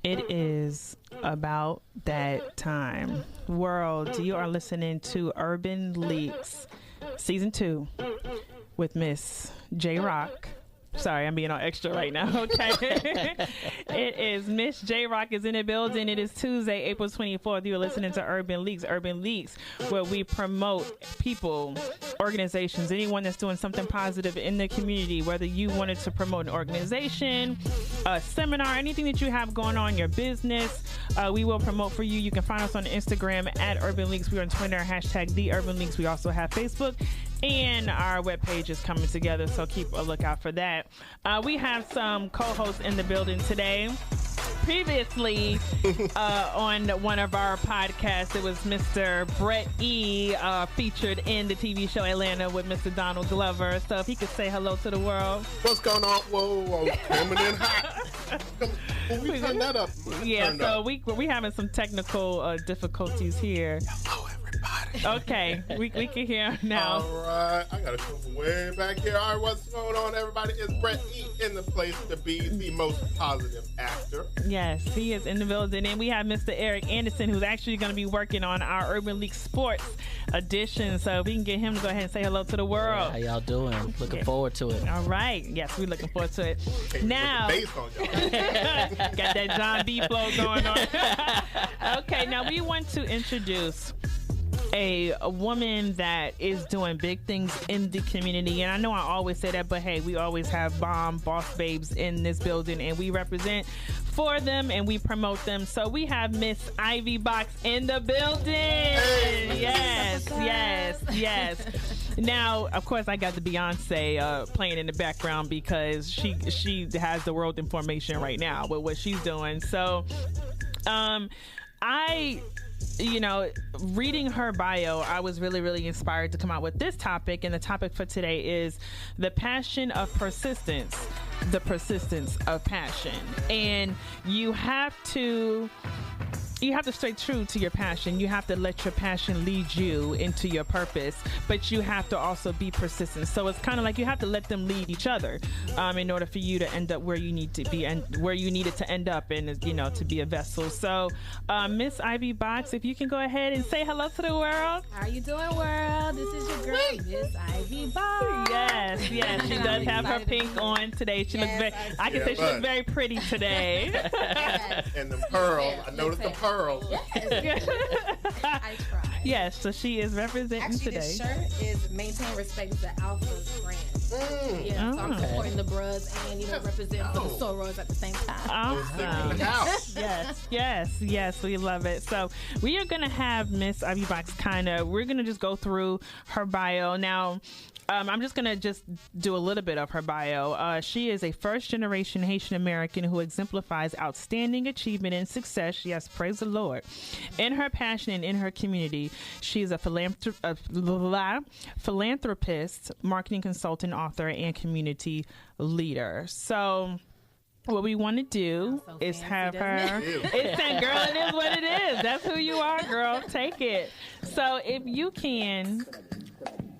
It is about that time. World, you are listening to Urban Leaks Season 2 with Miss JayRock. Sorry, I'm being all extra right now. Okay. It is Miss JayRock is in the building. It is Tuesday, April 24th. You're listening to Urban Leaks. Urban Leaks, where we promote people, organizations, anyone that's doing something positive in the community, whether you wanted to promote an organization, a seminar, anything that you have going on in your business, we will promote for you. You can find us on Instagram at Urban Leaks. We're on Twitter, hashtag The Urban Leaks. We also have Facebook. And our webpage is coming together, so keep a lookout for that. We have some co-hosts in the building today. Previously, on one of our podcasts, it was Mr. Bret E. Featured in the TV show Atlanta with Mr. Donald Glover. So if he could say hello to the world. What's going on? Whoa, coming in hot. We turn that up. Yeah, so we having some technical difficulties here. Hello, everybody. Okay, we can hear now. All right, I gotta come from way back here. All right, what's going on, everybody? It's Bret E. in the place to be, the most positive actor. Yes, he is in the building. And we have Mr. Eric Anderson, who's actually going to be working on our Urban League Sports edition. So if we can get him to go ahead and say hello to the world. How y'all doing? Looking forward to it. All right. Yes, we're looking forward to it. Okay, now, bass on y'all. got that John B flow going on. Okay, now we want to introduce a woman that is doing big things in the community. And I know I always say that, but hey, we always have bomb boss babes in this building, and we represent for them and we promote them. So we have Miss Ivy Box in the building. Hey. Yes. Now, of course, I got the Beyonce playing in the background because she has the world information right now with what she's doing. So reading her bio, I was really, really inspired to come out with this topic. And the topic for today is the passion of persistence, the persistence of passion. And you have to stay true to your passion. You have to let your passion lead you into your purpose, but you have to also be persistent. So it's kind of like you have to let them lead each other in order for you to end up where you need to be and where you needed to end up and, to be a vessel. So Miss Ivy Box, if you can go ahead and say hello to the world. How you doing, world? This is your girl, Miss Ivy Box. Yes. She does have her pink on today. She looks very, I can say she looks very pretty today. Yes. And the pearl, I noticed the pearl. Yes. I try. Yes, so she is representing Actually, today. This shirt is maintain respect to the Alpha brand. Yeah, so I'm supporting the bros and representing for the sorors at the same time. Awesome. Yes, we love it. So we are gonna have Miss Ivy Box we're gonna just go through her bio now. I'm just going to do a little bit of her bio. She is a first-generation Haitian American who exemplifies outstanding achievement and success. Yes, praise the Lord. In her passion and in her community, she is a philanthropist, marketing consultant, author, and community leader. So what we want to do is have her. It's that girl. It is what it is. That's who you are, girl. Take it. So if you can.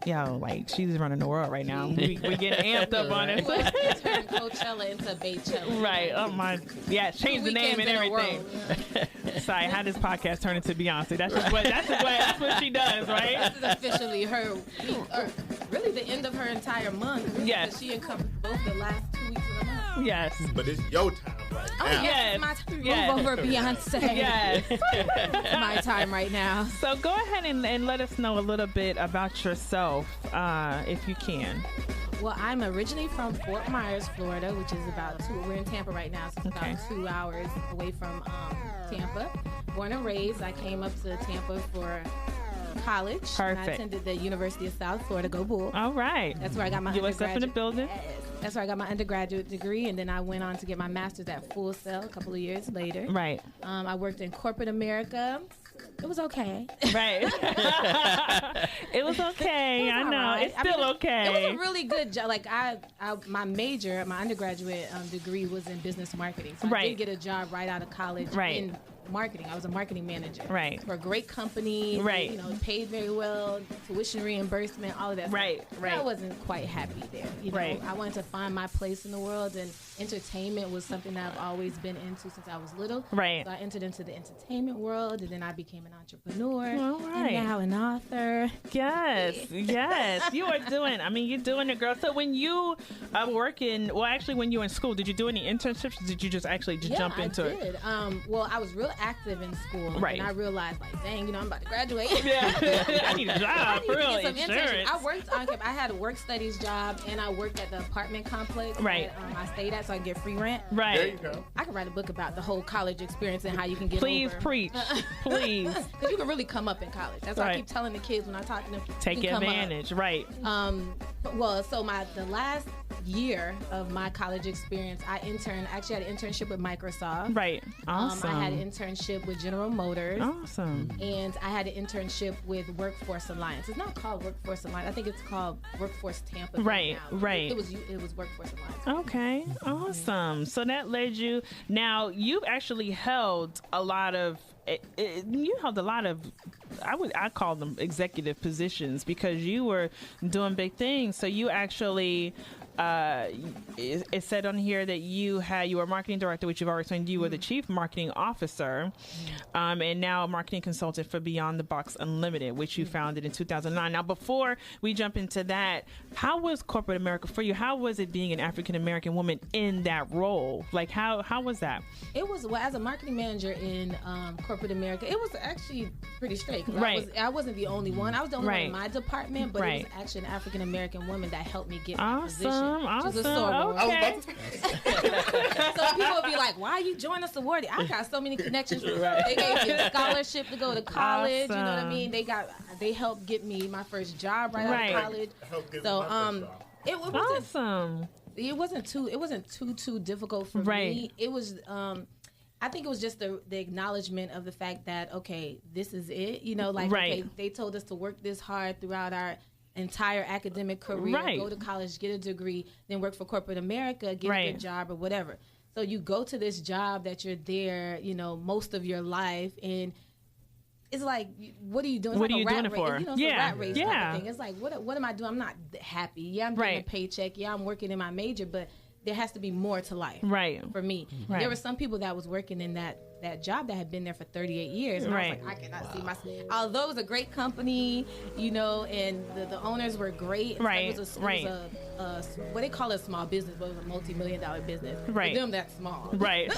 Yo, she's running the world right now. We getting amped up on it. Turn Coachella into Baychella. Right. Oh my. Yeah, change the name and everything. Sorry, how does podcast turn into Beyonce? That's what she does, right? This is officially her week, or really the end of her entire month. Yes. She encompassed both the last 2 weeks of the month. Yes. But it's your time right now. Oh, yes. It's my time. Move over, Beyonce. Yes. It's my time right now. So go ahead and let us know a little bit about yourself, if you can. Well, I'm originally from Fort Myers, Florida, which is we're in Tampa right now, so it's about 2 hours away from Tampa. Born and raised, I came up to Tampa for college. Perfect. And I attended the University of South Florida. Go Bull. All right. That's where I got my USF in the building. Yes. That's where I got my undergraduate degree, and then I went on to get my master's at Full Sail a couple of years later. Right. I worked in corporate America. It was okay. Right. It was okay. I know. Right. It's still okay. It was a really good job. My major, my undergraduate degree was in business marketing. So I did get a job right out of college in marketing. I was a marketing manager. Right. For a great company. Right. You know, paid very well, tuition reimbursement, all of that. Right. Stuff. Right. I wasn't quite happy there. You know, right. I wanted to find my place in the world, and entertainment was something that I've always been into since I was little. Right. So I entered into the entertainment world, and then I became an entrepreneur. All right. And now an author. Yes. Yes. You are doing, I mean, you're doing it, girl. So when you are working, well, actually, when you were in school, did you do any internships? Or did you just actually jump into it? I did. Well, I was real active in school. Right. And I realized, like, dang, you know, I'm about to graduate. Yeah. I need a job. I need to Really. get some Insurance. internship. I worked on campus. I had a work studies job, and I worked at the apartment complex Right. that I stayed at, so I could get free rent. Right. There you go. I could write a book about the whole college experience and how you can get Please over. preach. Please. Because you can really come up in college. That's why Right. I keep telling the kids when I talk to them. Take you can come up. advantage. Right. Well, so the last year of my college experience, I actually had an internship with Microsoft. Right. Awesome. I had an internship with General Motors. Awesome. And I had an internship with Workforce Alliance. It's not called Workforce Alliance. I think it's called Workforce Tampa. Right, now. right. It was Workforce Alliance. Okay, awesome. So that led you. Now you've actually held a lot of. You held a lot of. I call them executive positions because you were doing big things. So you actually. It said on here that you were a marketing director, which you've already explained. You were the chief marketing officer, and now a marketing consultant for Beyond the Box Unlimited, which you founded in 2009. Now, before we jump into that, how was corporate America for you? How was it being an African American woman in that role? Like, how was that? It was, well, as a marketing manager in corporate America, it was actually pretty straight. Right. I wasn't the only one. I was the only one Right. in my department, but Right. it was actually an African American woman that helped me get my position. Awesome. She's a Awesome. soror. Okay. So people would be like, why are you joining a sorority? I got so many connections. Right. They gave me a scholarship to go to college. You know what I Awesome. mean? They helped get me my first job right Right. out of college. Help get So my first job. it wasn't Awesome. it wasn't too difficult for Right. me. It was I think it was just the acknowledgement of the fact that, okay, this is it. You know, like, Right. okay, they told us to work this hard throughout our entire academic career, Right. go to college, get a degree, then work for corporate America, get a Right. good job or whatever. So you go to this job that you're there, you know, most of your life, and it's like, what are you doing? It's What like are you a rat doing it race. for? You know, it's Yeah. a rat race type Yeah. of thing. It's like, what am I doing? I'm not happy. Yeah, I'm getting Right. a paycheck. Yeah, I'm working in my major, but there has to be more to life. Right. For me, Right. there were some people that was working in that job that had been there for 38 years. And Right. I was like, I cannot see myself. Although it was a great company, you know, and the owners were great. And Right, It was right. a what they call a small business, but it was a multi-million-dollar business. Right. For them, that's small. Right.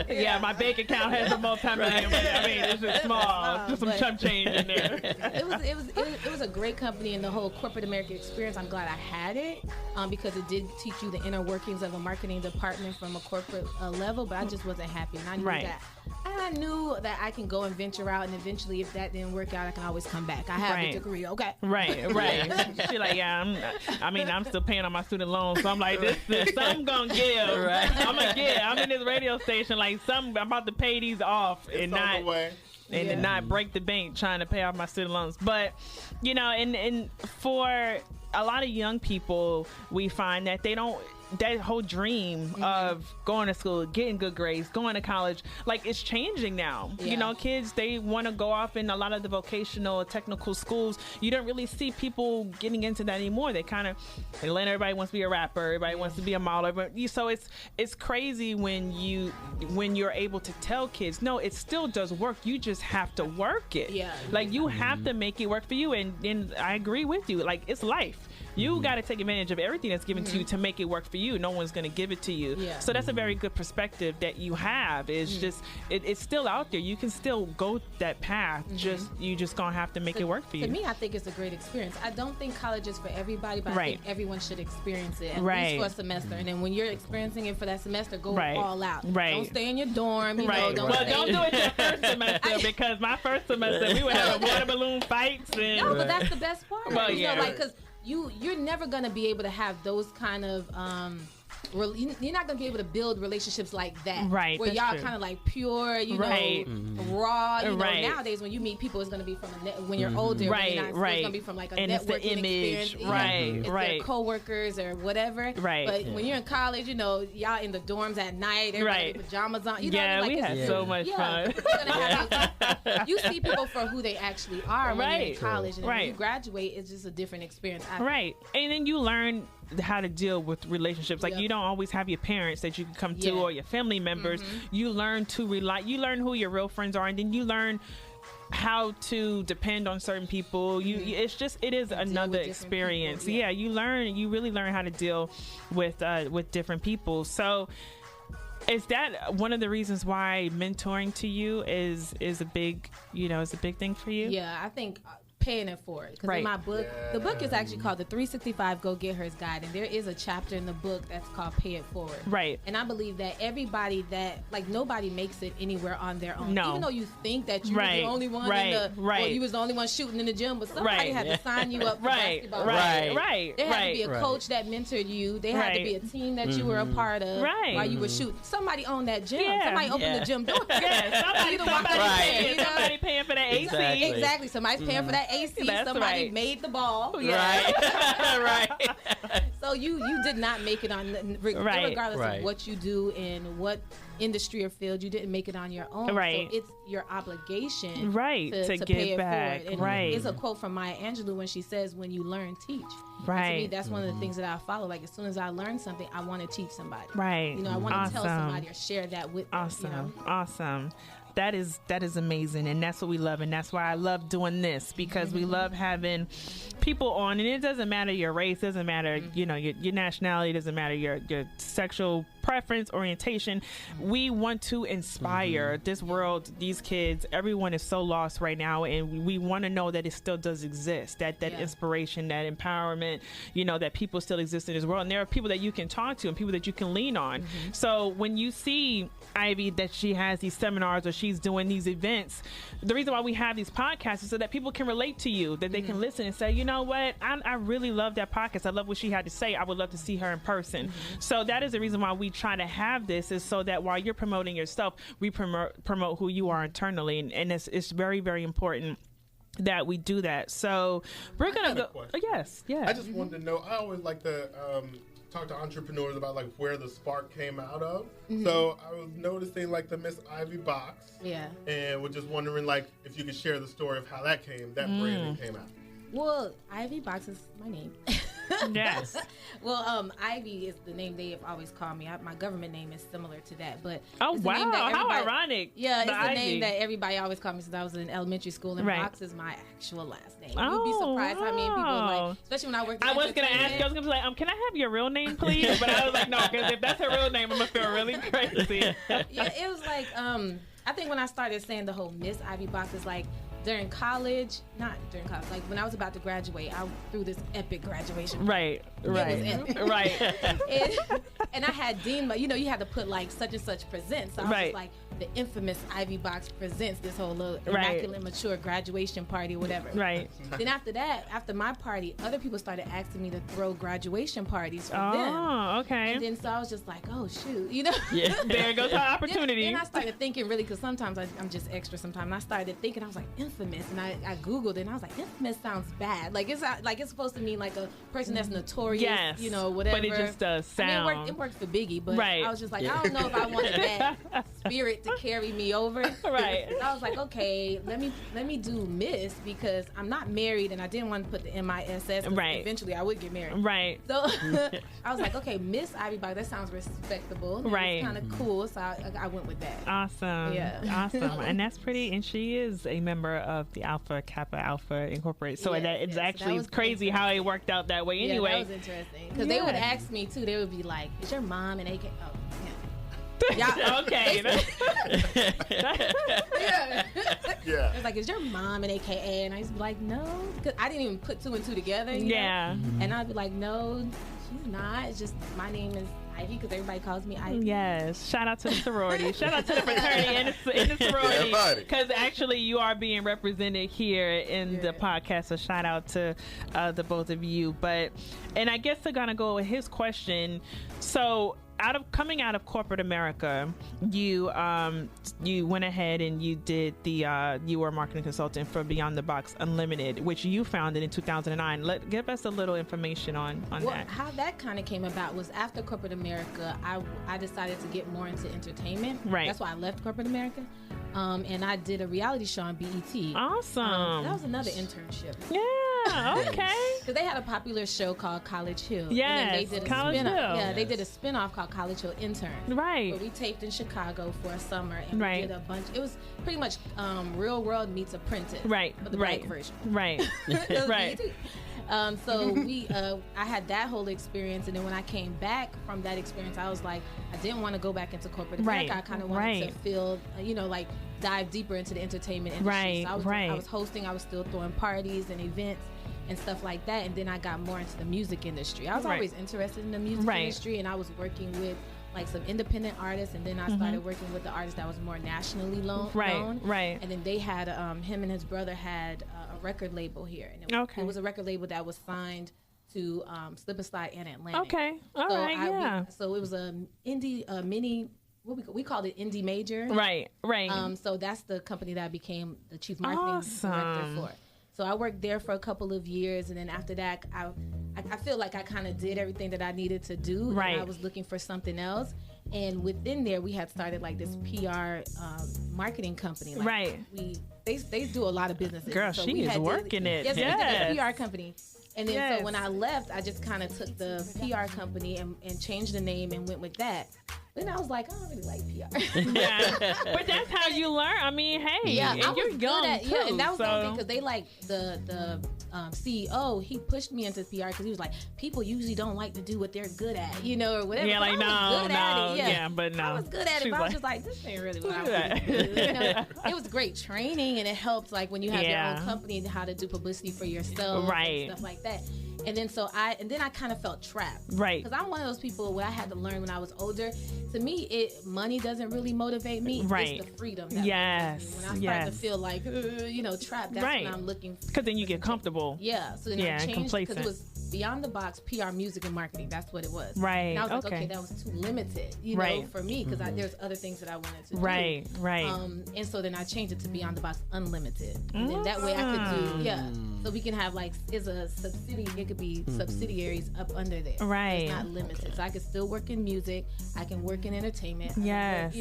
Yeah, my bank account has a multi-million. I mean, it's just small. Just some but- chump change in there. It was a great company, and the whole corporate American experience, I'm glad I had it, because it did teach you the inner workings of a marketing department from a corporate level, but I just wasn't happy. And I knew Right. I knew that I can go and venture out, and eventually, if that didn't work out, I can always come back. I have Right. a degree, okay? Right. She like, yeah, I'm still paying on my student loans, so I'm like, this something gonna give. Right. I'm gonna give. I'm in this radio station, like, I'm about to pay these off It's and on not the way. and Yeah. to not break the bank trying to pay off my student loans. But, you know, and for a lot of young people, we find that they don't, that whole dream of going to school, getting good grades, going to college, like, it's changing now. Yeah. You know, kids, they want to go off in a lot of the vocational technical schools. You don't really see people getting into that anymore. They kind of, everybody wants to be a rapper, everybody wants to be a model. So it's crazy when you're able to tell kids, no, it still does work. You just have to work it. Yeah. Like, you have to make it work for you. And I agree with you. Like, it's life. You got to take advantage of everything that's given to you to make it work for you. No one's going to give it to you. Yeah. So that's a very good perspective that you have. It's just, it's still out there. You can still go that path. You just going to have to make it work for you. To me, I think it's a great experience. I don't think college is for everybody, but I Right. think everyone should experience it at Right. least for a semester. And then when you're experiencing it for that semester, go Right. all out. Right. Don't stay in your dorm. You know, Right. don't Well, stay. don't do it your first semester, because my first semester we were having water balloon fights and No, but that's the best part. Well, You yeah. know, like, because you're never gonna be able to have those kind of you're not gonna be able to build relationships like that, right? Where y'all kind of like pure, right. Raw. You know, nowadays when you meet people, it's gonna be from when you're older, right? It's gonna be from like a and networking it's the image, experience, right? It's their coworkers or whatever, right? But when you're in college, you know, y'all in the dorms at night, everybody in pajamas on. You know, like, we had so much fun. You see people for who they actually are when you're in college, and when you graduate, it's just a different experience. Right, and then you learn how to deal with relationships. Like you don't always have your parents that you can come to or your family members. You learn to rely. You learn who your real friends are, and then you learn how to depend on certain people. It is another experience. People, you really learn how to deal with different people. So is that one of the reasons why mentoring to you is a big thing for you? Yeah, I think paying it forward, because in my book, the book is actually called the 365 Go Get H.E.R.S Guide, and there is a chapter in the book that's called Pay It Forward. Right. And I believe that everybody nobody makes it anywhere on their own. No. Even though you think that you're the only one or you was the only one shooting in the gym, but somebody had to sign you up for basketball. Right. There had to be a coach that mentored you. There had to be a team that you were a part of while you were shooting. Somebody owned that gym. Somebody opened the gym door. Somebody paying for that AC. Exactly. Somebody's paying for that AC. Somebody made the ball. Right. So you did not make it on, regardless of what you do in what industry or field, you didn't make it on your own. Right. So it's your obligation to give pay back. And it's a quote from Maya Angelou when she says, when you learn, teach. Right. And to me, that's one of the things that I follow. Like, as soon as I learn something, I want to teach somebody. Right. You know, I want to tell somebody or share that with them. Awesome. That is amazing, and that's what we love, and that's why I love doing this, because we love having people on, and it doesn't matter your race, doesn't matter your nationality, doesn't matter your sexual preference, orientation. We want to inspire this world, these kids. Everyone is so lost right now, and we want to know that it still does exist, that inspiration, that empowerment, that people still exist in this world, and there are people that you can talk to and people that you can lean on. So when you see Ivy that she has these seminars or she's doing these events, the reason why we have these podcasts is so that people can relate to you, that they can listen and say, you know what, I really love that podcast. I love what she had to say. I would love to see her in person. So that is the reason why we try to have this, is so that while you're promoting yourself, we promote who you are internally, and it's very, very important that we do that. So we're gonna go. Yes. I just wanted to know, I always like to talk to entrepreneurs about like where the spark came out of. So I was noticing like the Miss Ivy box, and was just wondering like if you could share the story of how that branding came out. Well, Ivy box is my name. Yes. Well, Ivy is the name they have always called me. My government name is similar to that, but how ironic! Yeah, it's the name that everybody always called me since I was in elementary school. And Box is my actual last name. You'd be surprised how many people like, especially when I worked. I was gonna ask you. I was gonna be like, can I have your real name, please? But I was like, no, because if that's her real name, I'm gonna feel really crazy. Yeah, it was like, I think when I started saying the whole Miss Ivy box is like, not during college, like when I was about to graduate, I threw this epic graduation. Right. It was epic. Right. And I had Dean, you had to put like such and such presents. So I was just like, the infamous Ivy Box presents this whole little immaculate mature graduation party or whatever. Right. Then after my party, other people started asking me to throw graduation parties for them. Oh, okay. And then so I was just like, oh shoot, there goes our opportunity. Then I started thinking, really, because sometimes I'm just extra sometimes. And I started thinking, I was like, infamous, and I Googled it, and I was like, infamous sounds bad. Like it's supposed to mean like a person that's notorious, whatever. But it just does sound. I mean, it worked for Biggie, but I was just like, I don't know if I wanted that spirit to carry me over. Right. So I was like, okay, let me do Miss, because I'm not married, and I didn't want to put the MISS. Right. Eventually, I would get married. Right. So I was like, okay, Miss Ivy Box. That sounds respectable. Right. Kind of cool. So I went with that. Awesome. Yeah. Awesome. And that's pretty. And she is a member of the Alpha Kappa Alpha Incorporated. So it's actually so crazy how it worked out that way. Anyway, that was interesting, because they would ask me too. They would be like, "Is your mom an AK?" Oh, yeah. Okay. Yeah. It's like, is your mom an AKA? And I used to be like, no, because I didn't even put two and two together. You know? And I'd be like, no, she's not. It's just my name is Ivy because everybody calls me Ivy. Yes. Shout out to the sorority. Shout out to the fraternity and the sorority. Because actually you are being represented here in the podcast. So shout out to the both of you. And I guess they're going to go with his question. So coming out of corporate America, you went ahead and you did you were a marketing consultant for Beyond the Box Unlimited, which you founded in 2009. Give us a little information on that. How that kind of came about was after corporate America, I decided to get more into entertainment. Right. That's why I left corporate America. And I did a reality show on BET. Awesome. That was another internship. Yeah, okay. Because they had a popular show called College Hill. Yes, and then they did College Hill. Yeah, they did a spinoff called College Hill Intern. Right. But we taped in Chicago for a summer, and right. we did a bunch. It was pretty much Real World meets Apprentice. Right. But the right. black version. Right. right. So I had that whole experience, and then when I came back from that experience, I was like, I didn't want to go back into corporate America. I kind of wanted to feel, like dive deeper into the entertainment industry. Right. So I was hosting, I was still throwing parties and events and stuff like that, and then I got more into the music industry. I was always interested in the music industry, and I was working with like some independent artists, and then I started working with the artist that was more nationally known. Right. And then they had him and his brother had a record label here, and it was a record label that was signed to Slip and Slide and Atlantic. Okay, so it was a indie mini. We called it Indie Major. Right. So that's the company that I became the chief marketing director for. So I worked there for a couple of years, and then after that, I feel like I kind of did everything that I needed to do. Right. And I was looking for something else. And within there, we had started like this PR marketing company. Like right. They do a lot of businesses. Girl, so she is working it. Yes, we did a PR company. And then so when I left, I just kind of took the PR company and changed the name and went with that. Then I was like, I don't really like PR. Yeah. But that's how you learn. I mean, hey, you're young too. Yeah, and that was the only thing, because they like the CEO, he pushed me into PR because he was like, people usually don't like to do what they're good at, or whatever. Yeah, like, but no. I was good at it, but I was just like, this ain't really what I want to do. It was great training, and it helped, like, when you have your own company, how to do publicity for yourself and stuff like that. And then I kind of felt trapped. Right. Because I'm one of those people where I had to learn when I was older. To me, money doesn't really motivate me. Right. It's the freedom. That motivates me. When I start to feel like, trapped, that's when I'm looking for. Because then you get comfortable. Yeah. So then I changed, because it was Beyond the Box, PR, music, and marketing. That's what it was. Right. And I was like, okay, that was too limited, for me, because there's other things that I wanted to do. Right. And so then I changed it to Beyond the Box Unlimited. And then that way I could do, so we can have is a subsidy. It could be subsidiaries up under there. Right. So it's not limited. So I could still work in music. I can work in entertainment. Yes.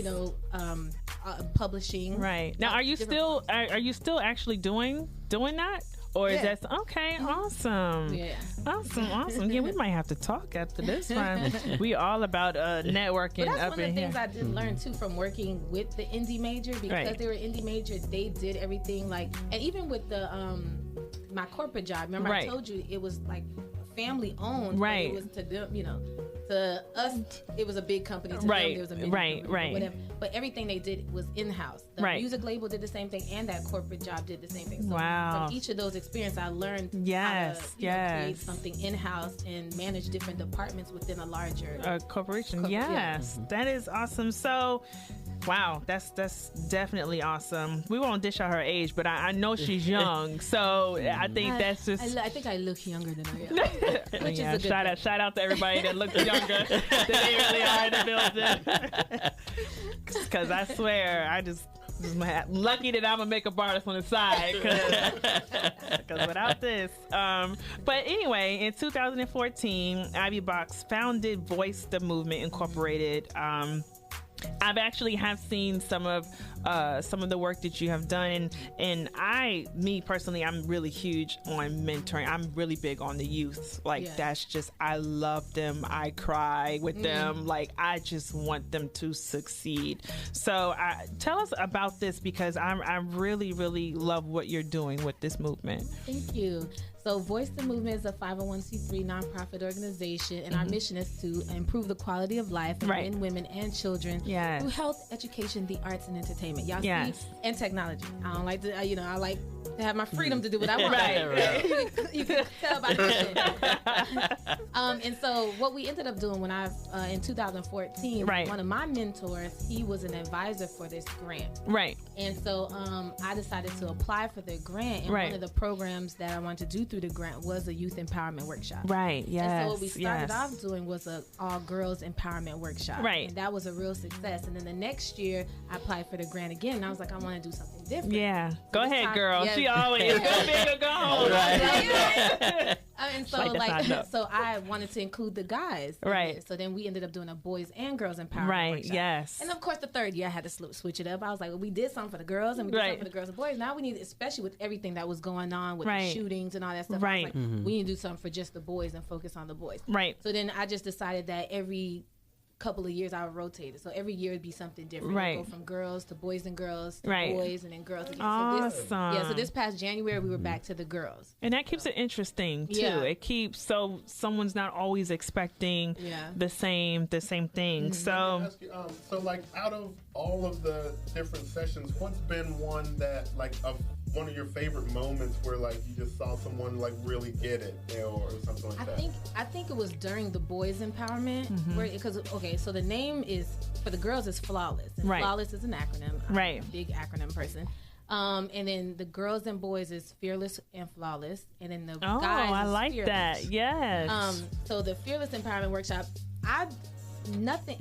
Publishing. Right. Now, are you still actually doing that? Or is that okay? Awesome. Yeah. Awesome. Yeah, we might have to talk after this one. We all about networking but that's up one in of the here. things I did learn too from working with the indie major, because they were indie major. They did everything and even with the my corporate job. Remember I told you it was like family owned. Right. It was to them, to us, it was a big company. To them, it was a big company, whatever. But everything they did was in-house. The music label did the same thing, and that corporate job did the same thing. So from each of those experiences, I learned how to create something in-house and manage different departments within a larger corporation. Yes, that is awesome. So, wow, that's definitely awesome. We won't dish out her age, but I know she's young, so I think that's just. I think I look younger than I am. Which is a good shout out to everybody that looks younger than they really are in the building. Because I swear, I just lucky that I'm a makeup artist on the side. Because without this, but anyway, in 2014, Ivy Box founded Voice the Movement Incorporated. I've actually have seen some of the work that you have done, and me personally, I'm really huge on mentoring. I'm really big on the youth. That's just, I love them. I cry with them. I just want them to succeed. So tell us about this, because I really, really love what you're doing with this movement. Thank you. So Voice the Movement is a 501c3 nonprofit organization, and our mission is to improve the quality of life of men, women, and children through health, education, the arts, and entertainment. Y'all see? And technology. I don't like to, I like to have my freedom to do what I want. Right. You can tell by the and so what we ended up doing when in 2014, one of my mentors, he was an advisor for this grant. Right. And so I decided to apply for the grant, and one of the programs that I wanted to do through the grant was a youth empowerment workshop. Right. Yes. And so what we started off doing was a all girls empowerment workshop. Right. And that was a real success. And then the next year I applied for the grant again, and I was like, I want to do something different. Yeah. So go ahead, girl. She always go big or go home. And so so I wanted to include the guys. Right. So then we ended up doing a boys and girls empowerment workshop. Yes. And of course the third year I had to switch it up. I was like, well, we did something for the girls and we did something for the girls and boys. Now we need, especially with everything that was going on with the shootings and all that stuff. Right. I was like, we need to do something for just the boys and focus on the boys. Right. So then I just decided that every couple of years I would rotate it. So every year it'd be something different. Right. Go from girls to boys and girls to right. boys and then girls again. Awesome. So this past January we were back to the girls. And that keeps it interesting too. Yeah. It keeps so someone's not always expecting the same thing. Mm-hmm. So so like out of all of the different sessions, what's been one that like one of your favorite moments where like you just saw someone like really get it, or something like that? I think it was during the boys empowerment because so the name is for the girls is Flawless. And Flawless is an acronym. I'm a big acronym person. And then the girls and boys is Fearless and Flawless, and then the guys I is like Fearless. that. Yes. So the Fearless Empowerment Workshop, I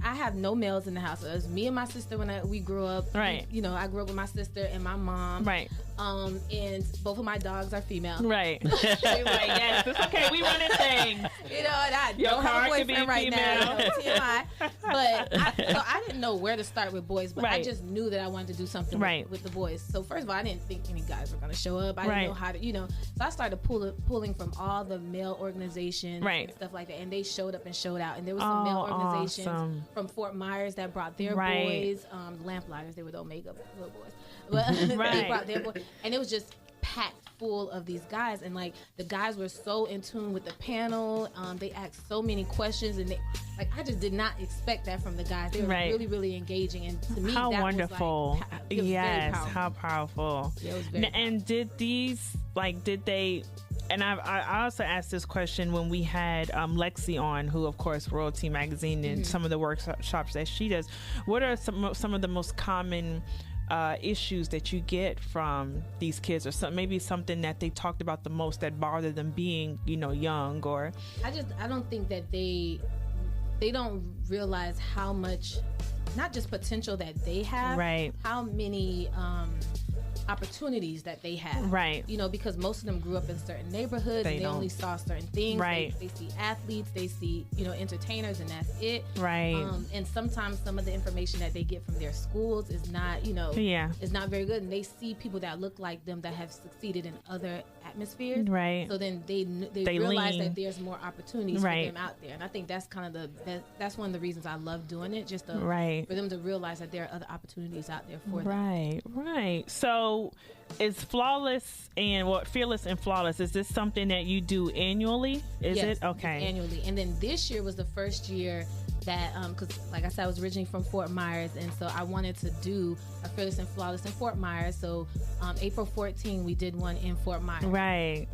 have no males in the house. It was me and my sister when we grew up. Right. I grew up with my sister and my mom. Right. And both of my dogs are female. Right. Yes, it's okay. We running things. And I don't have a boyfriend right now. TMI. But I didn't know where to start with boys, but I just knew that I wanted to do something with the boys. So first of all, I didn't think any guys were going to show up. I didn't know how to, So I started pulling from all the male organizations and stuff like that. And they showed up and showed out. And there was some male organizations from Fort Myers that brought their boys. Lamplighters, they were the Omega little boys. But they brought their boys. And it was just packed full of these guys, and like the guys were so in tune with the panel. They asked so many questions, and I just did not expect that from the guys. They were really, really engaging, and to me, how that wonderful! Was it was very powerful. How powerful! Yeah, it was very and powerful. Did they? And I also asked this question when we had Lexi on, who of course Royalty Magazine and some of the workshops that she does. What are some of the most common issues that you get from these kids, or maybe something that they talked about the most that bothered them being young? Or I don't think that they don't realize how much, not just potential that they have, how many opportunities that they have, because most of them grew up in certain neighborhoods and they only saw certain things. They see athletes, they see entertainers, and that's it. And sometimes some of the information that they get from their schools is not is not very good, and they see people that look like them that have succeeded in other atmospheres. So then they realize that there's more opportunities for them out there, and I think that's kind of that's one of the reasons I love doing it, just for them to realize that there are other opportunities out there for them. So is Fearless and Flawless, is this something that you do annually? Is it? Okay. Annually. And then this year was the first year that, because like I said, I was originally from Fort Myers, and so I wanted to do a Fearless and Flawless in Fort Myers. So April 14, we did one in Fort Myers.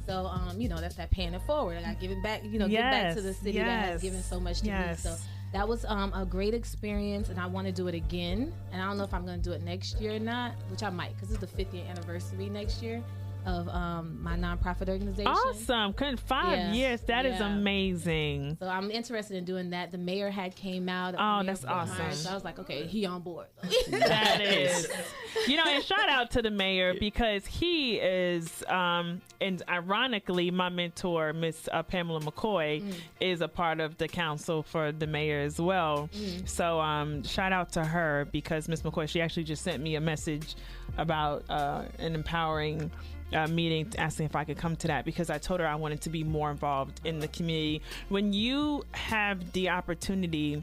So, that's that paying it forward. I give it back, give back to the city that has given so much to me. So that was a great experience, and I want to do it again. And I don't know if I'm going to do it next year or not, which I might, because it's the 5th year anniversary next year of my nonprofit organization. Awesome. 5 years. That is amazing. So I'm interested in doing that. The mayor came out. That's awesome. So I was like, okay, he on board. That is. And shout out to the mayor, because he is, and ironically, my mentor, Miss Pamela McCoy, is a part of the council for the mayor as well. So shout out to her, because Miss McCoy, she actually just sent me a message about an empowering meeting, asking if I could come to that, because I told her I wanted to be more involved in the community. When you have the opportunity,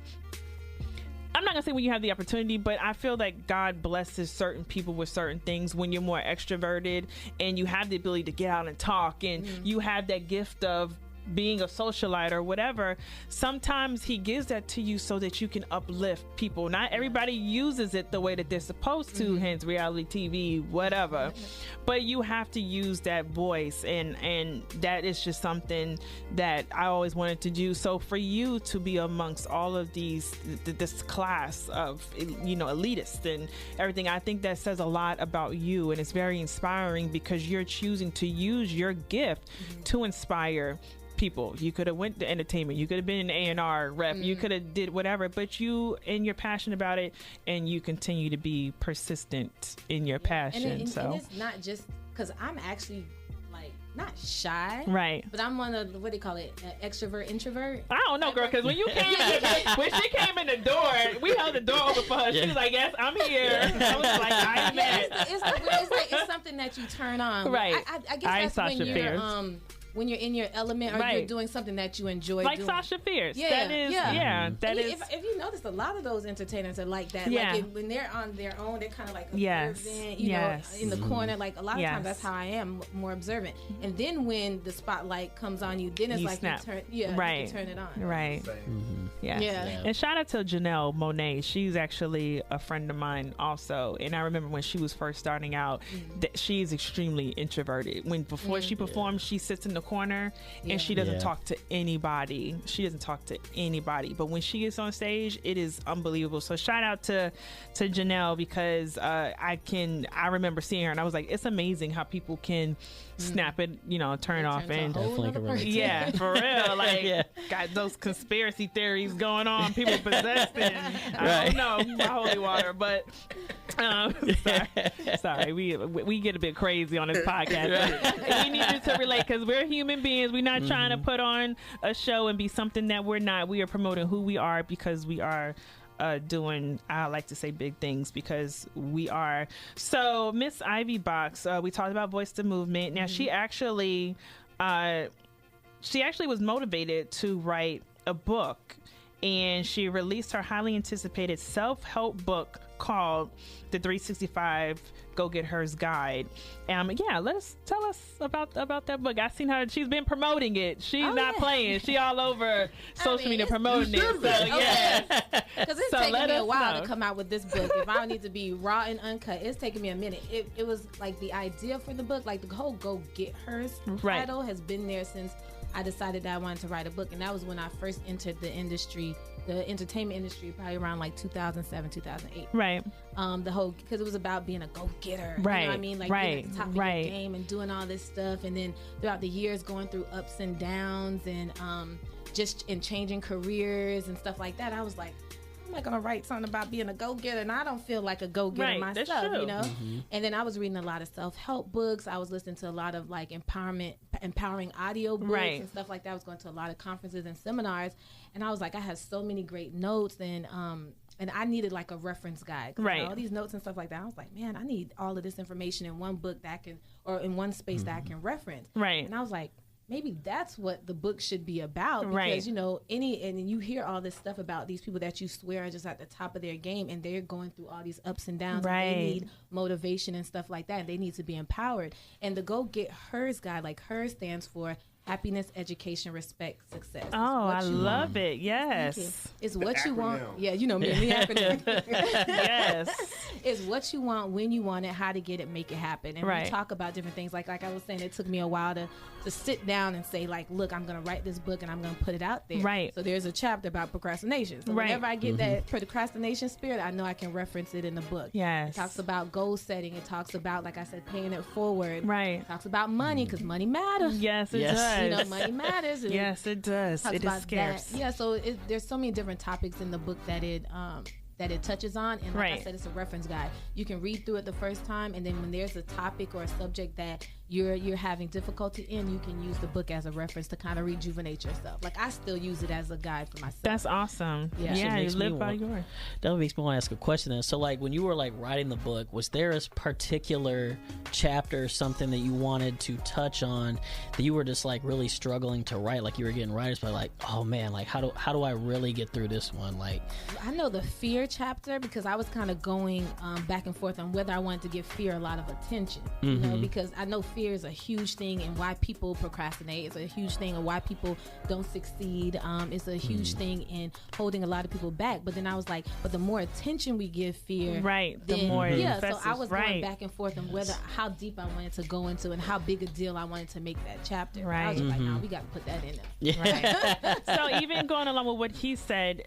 I'm not gonna say when you have the opportunity, but I feel like God blesses certain people with certain things when you're more extroverted and you have the ability to get out and talk, and you have that gift of being a socialite or whatever, sometimes he gives that to you so that you can uplift people. Not everybody uses it the way that they're supposed to, hence reality TV, whatever. But you have to use that voice, and that is just something that I always wanted to do. So for you to be amongst all of this class of, you know, elitists and everything, I think that says a lot about you, and it's very inspiring because you're choosing to use your gift to inspire people. You could have went to entertainment, you could have been an A&R rep, you could have did whatever, but you're passionate about it, and you continue to be persistent in your passion. And it's not just because I'm actually not shy, right? But I'm one of, what do you call it, extrovert, introvert? I don't know, girl, because when you came when she came in the door, we held the door open for her. She was like, "Yes, I'm here." I was like, "I'm mad." It's something that you turn on, right? I guess that's when you're when you're in your element, or you're doing something that you enjoy like doing. Sasha Fierce. Yeah, that is. If you notice, a lot of those entertainers are like that. Yeah. Like when they're on their own, they're kind of like observant, you know, in the corner. Like a lot of times, that's how I am, more observant. And then when the spotlight comes on you, then it's you like snap. You can turn it on. Right. Yeah. And shout out to Janelle Monet. She's actually a friend of mine also. And I remember when she was first starting out, that she's extremely introverted. Before she performs, she sits in the corner and she doesn't talk to anybody. But when she gets on stage, it is unbelievable. So shout out to Janelle, because I remember seeing her and I was like, it's amazing how people can snap it, you know, turn off, and for real, like got those conspiracy theories going on, people possessed, and I don't know, my holy water, but sorry, we get a bit crazy on this podcast. We need you to relate, because we're human beings. We're not trying to put on a show and be something that we're not. We are promoting who we are, because we are doing, I like to say, big things, because we are. So Miss Ivy Box, we talked about Voice the Movement. Now she actually was motivated to write a book, and she released her highly anticipated self-help book called The 365 Go Get H.E.R.S Guide. Tell us about that book. I've seen her, she's been promoting it. She's not playing. She all over social media promoting it. So because it's taken me a while to come out with this book. If I don't need to be raw and uncut, it's taken me a minute. It was like the idea for the book, like the whole Go Get H.E.R.S title has been there since I decided that I wanted to write a book, and that was when I first entered the industry, the entertainment industry, probably around like 2007, 2008. Right. The whole, because it was about being a go-getter. Right. You know what I mean? Like being at the top of your game and doing all this stuff, and then throughout the years going through ups and downs, and just in changing careers and stuff like that. I was like, I'm not gonna write something about being a go-getter, and I don't feel like a go-getter myself, you know. And then I was reading a lot of self-help books. I was listening to a lot of like empowering audio books and stuff like that. I was going to a lot of conferences and seminars, and I was like, I had so many great notes, and I needed like a reference guide, all these notes and stuff like that. I was like, man, I need all of this information in one book that I can, or in one space that I can reference. And I was like, maybe that's what the book should be about, because you know, and you hear all this stuff about these people that you swear are just at the top of their game, and they're going through all these ups and downs, and they need motivation and stuff like that, and they need to be empowered. And the Go Get H.E.R.S guide, like H.E.R.S stands for happiness, education, respect, success. Oh, I love it. Yes. It's what you want. Yeah, you know me, the acronym. Yes. It's what you want, when you want it, how to get it, make it happen. And we talk about different things. Like I was saying, it took me a while to sit down and say, like, look, I'm going to write this book and I'm going to put it out there. Right. So there's a chapter about procrastination. So whenever I get that procrastination spirit, I know I can reference it in the book. Yes. It talks about goal setting. It talks about, like I said, paying it forward. Right. It talks about money, because money matters. Yes, it does. You know, money matters. Yes, it does. It is scarce. Yeah, so there's so many different topics in the book that it touches on, and like I said, it's a reference guide. You can read through it the first time, and then when there's a topic or a subject that you're having difficulty in, you can use the book as a reference to kind of rejuvenate yourself. Like I still use it as a guide for myself. That's awesome. Yeah, you live by yours. That makes me want to ask a question then. So like when you were like writing the book, was there a particular chapter or something that you wanted to touch on that you were just like really struggling to write? Like you were getting writers but like, oh man, like how do I really get through this one? Like I know the fear chapter, because I was kind of going back and forth on whether I wanted to give fear a lot of attention, you know, because I know fear is a huge thing, and why people procrastinate. It's a huge thing, and why people don't succeed. It's a huge thing in holding a lot of people back. But then I was like, but the more attention we give fear, the more so I was going back and forth on whether how deep I wanted to go into and how big a deal I wanted to make that chapter. I was just like, no, we got to put that in there. So even going along with what he said,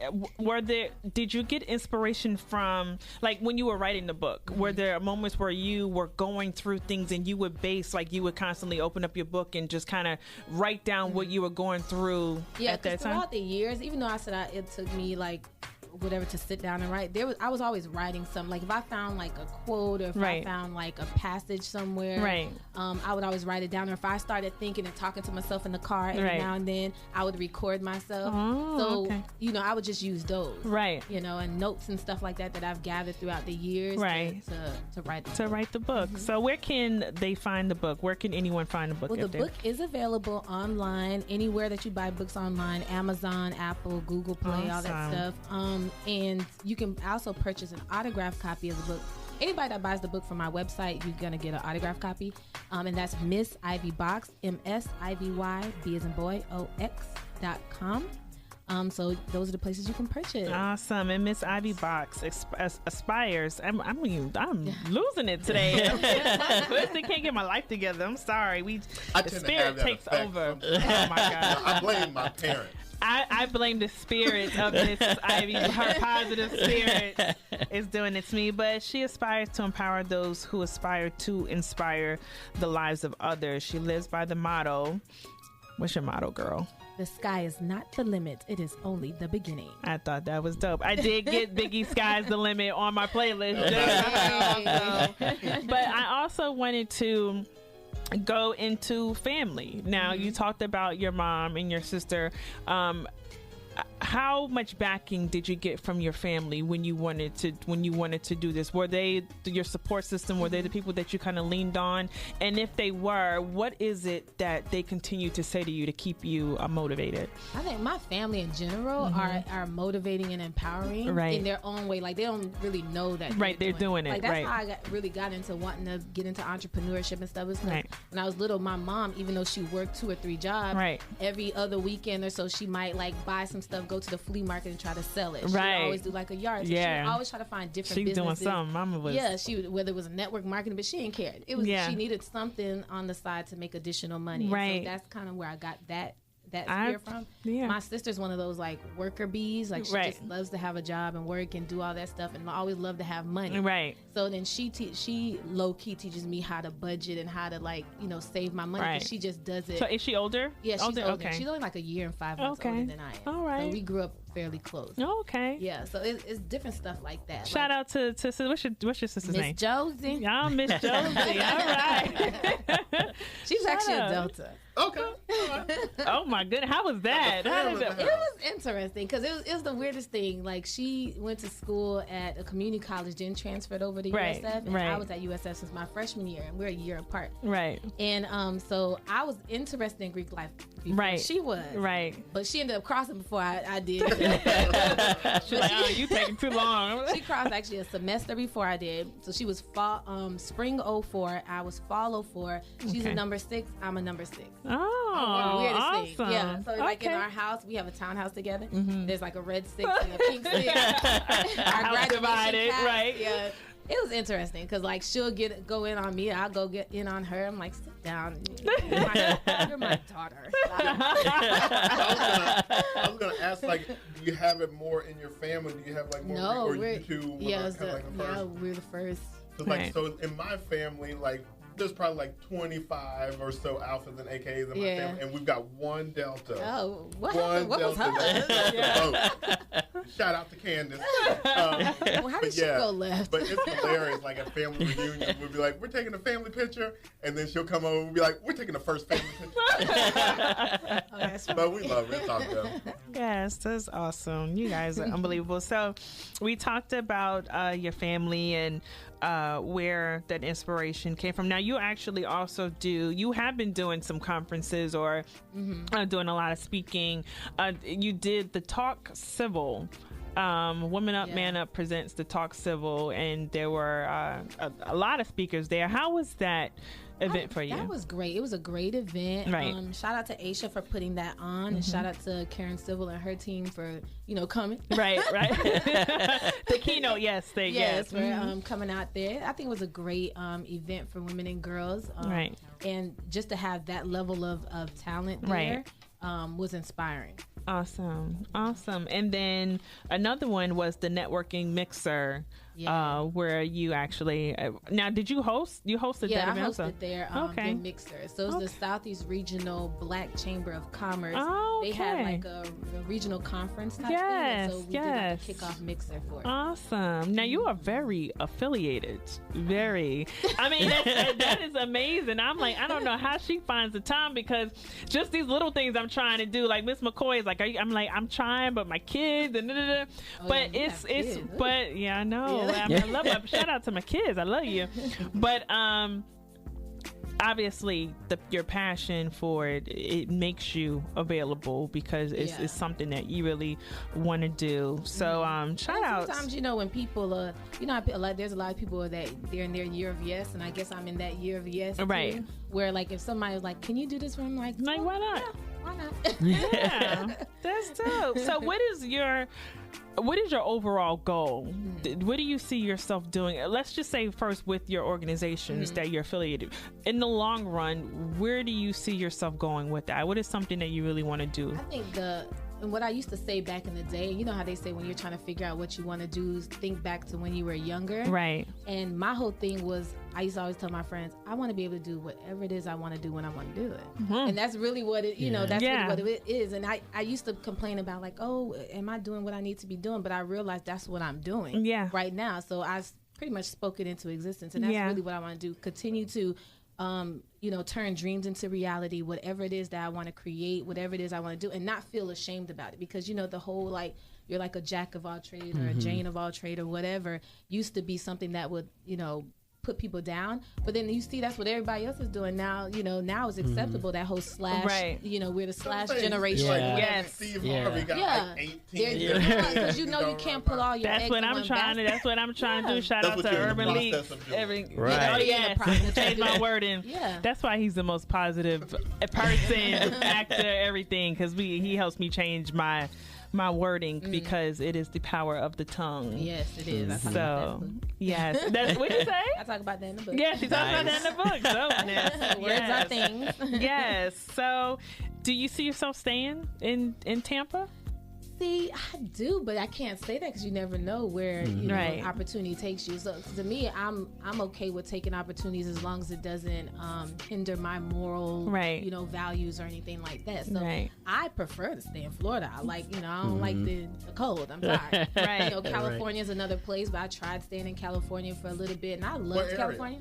did you get inspiration from, like, when you were writing the book, were there moments where you were going through things and you would you would constantly open up your book and just kind of write down what you were going through at that time? Throughout the years, even though I said it took me like whatever to sit down and write, I was always writing something. Like if I found like a quote, or if I found like a passage somewhere, I would always write it down. Or if I started thinking and talking to myself in the car every now and then, I would record myself. I would just use those, and notes and stuff like that I've gathered throughout the years to write the book. So where can they find the book? Where can anyone find the book? Well, the book is available online anywhere that you buy books online: Amazon, Apple, Google Play, all that stuff. And you can also purchase an autographed copy of the book. Anybody that buys the book from my website, you're going to get an autographed copy. And that's Miss Ivy Box, MSIVY, B as in boy, OX.com. So those are the places you can purchase. Awesome. And Miss Ivy Box aspires. I'm losing it today. I can't get my life together. I'm sorry. The spirit takes over. Oh my God. I blame my parents. I blame the spirit of Miss Ivy. Her positive spirit is doing it to me. But she aspires to empower those who aspire to inspire the lives of others. She lives by the motto. What's your motto, girl? The sky is not the limit. It is only the beginning. I thought that was dope. I did get Biggie Sky's the Limit on my playlist. But I also wanted to go into family. Now, you talked about your mom and your sister. How much backing did you get from your family when you wanted to do this? Were they your support system? Were they the people that you kind of leaned on? And if they were, what is it that they continue to say to you to keep you motivated? I think my family in general are motivating and empowering in their own way. Like, they don't really know that they're doing it. Like, that's how I really got into wanting to get into entrepreneurship and stuff. When I was little, my mom, even though she worked 2 or 3 jobs, every other weekend or so, she might like buy some stuff, go to the flea market and try to sell it. She would always do like a yard. So she would always try to find different businesses. She was doing something. Mama was. Yeah, she would, whether it was network marketing, but she didn't care. It was she needed something on the side to make additional money. So that's kind of where I got that spirit from. My sister's one of those like worker bees. Like, she just loves to have a job and work and do all that stuff, and always love to have money. So then she low key teaches me how to budget and how to save my money. She just does it. So is she older? Yeah, she's older. Okay. She's only like a year and 5 months older than I am. All right. So we grew up fairly close. Okay. Yeah, so it's different stuff like that. Shout out to what's your sister's name? Miss Josie. Y'all, Miss Josie. All right. She's actually a Delta. Okay. Oh my goodness, how was that? It was interesting because it was the weirdest thing. Like, she went to school at a community college, then transferred over to USF, and I was at USF since my freshman year, and we're a year apart. And so I was interested in Greek life before she was. But she ended up crossing before I did. She's like, oh, you taking too long. She crossed actually a semester before I did. So she was spring 04. I was fall 04. She's a number 6. I'm a number 6. Oh, awesome. Thing. Yeah. So like in our house, we have a townhouse together. There's like a red 6 and a pink 6. Our graduation class, yeah. It was interesting because like she'll go in on me, I'll go get in on her. I'm like, sit down, you're my daughter. I was gonna ask, like, do you have it more in your family? Do you have like more? No, you two? Yeah, we're the first. So in my family, like, there's probably like 25 or so alphas and AKs in my family, and we've got one Delta. Oh, what was her? Shout out to Candace. Well, how did she go left? But it's hilarious. Like, at family reunions, we'll be like, we're taking a family picture, and then she'll come over and be like, we're taking the first family picture. But we love it. It's all good. Yes, that's awesome. You guys are unbelievable. So we talked about your family and where that inspiration came from. Now, you actually also you have been doing some conferences or doing a lot of speaking. You did the Talk Civil Women Up, Man Up presents the Talk Civil, and there were a lot of speakers there. How was that event for you? That was great. It was a great event. Right. Shout out to Aisha for putting that on, and shout out to Karen Civil and her team for coming. Right. The keynote, for coming out there. I think it was a great event for women and girls. Right. And just to have that level of talent there was inspiring. Awesome. And then another one was the networking mixer, where you actually now did you host? You hosted that event? I hosted there. The mixer. So it's the Southeast Regional Black Chamber of Commerce. Oh, okay. They had like a regional conference type thing. So we did like a kickoff mixer for it. Awesome. Now you are very affiliated. Very. I mean, that is amazing. I'm like, I don't know how she finds the time, because just these little things I'm trying to do. Like Miss McCoy is like, I'm trying, but my kids and but but I know. Yeah. I love it. Shout out to my kids. I love you. But obviously your passion for it makes you available, because it's something that you really want to do. So shout out. Sometimes when people there's a lot of people that they're in their year of yes, and I guess I'm in that year of yes too, where like if somebody was like, can you do this for me? Like why not? Yeah, why not? Yeah, that's dope. So what is your overall goal? What do you see yourself doing? Let's just say first with your organizations that you're affiliated. In the long run, where do you see yourself going with that? What is something that you really want to do? I think and what I used to say back in the day, you know how they say when you're trying to figure out what you want to do, think back to when you were younger. Right. And my whole thing was, I used to always tell my friends, I want to be able to do whatever it is I want to do when I want to do it. And that's really what it, that's really what it is. And I used to complain about like, oh, am I doing what I need to be doing? But I realized that's what I'm doing right now. So I pretty much spoke it into existence. And that's really what I want to do. Continue to turn dreams into reality, whatever it is that I want to create, whatever it is I want to do, and not feel ashamed about it. Because, the whole, like, you're like a jack of all trades or a Jane of all trade or whatever used to be something that would, put people down. But then you see that's what everybody else is doing now. Now it's acceptable, that whole slash, we're the slash generation. Steve Harvey got like 18 years. Because you can't pull all your eggs in one basket. That's what I'm trying to do. Shout out to Urban Leaks. Change my wording. That's why he's the most positive person, actor, everything, because he helps me change my wording, because it is the power of the tongue. Yes, it is. So, yes. That's what you say? I talk about that in the book. Yeah, she talks about that in the book. So, words are things. Yes. So, do you see yourself staying in Tampa? See, I do, but I can't say that because you never know where opportunity takes you. So to me, I'm okay with taking opportunities as long as it doesn't hinder my moral, values or anything like that. So I prefer to stay in Florida. I like, I don't like the cold. I'm sorry. California is another place, but I tried staying in California for a little bit, and I loved California.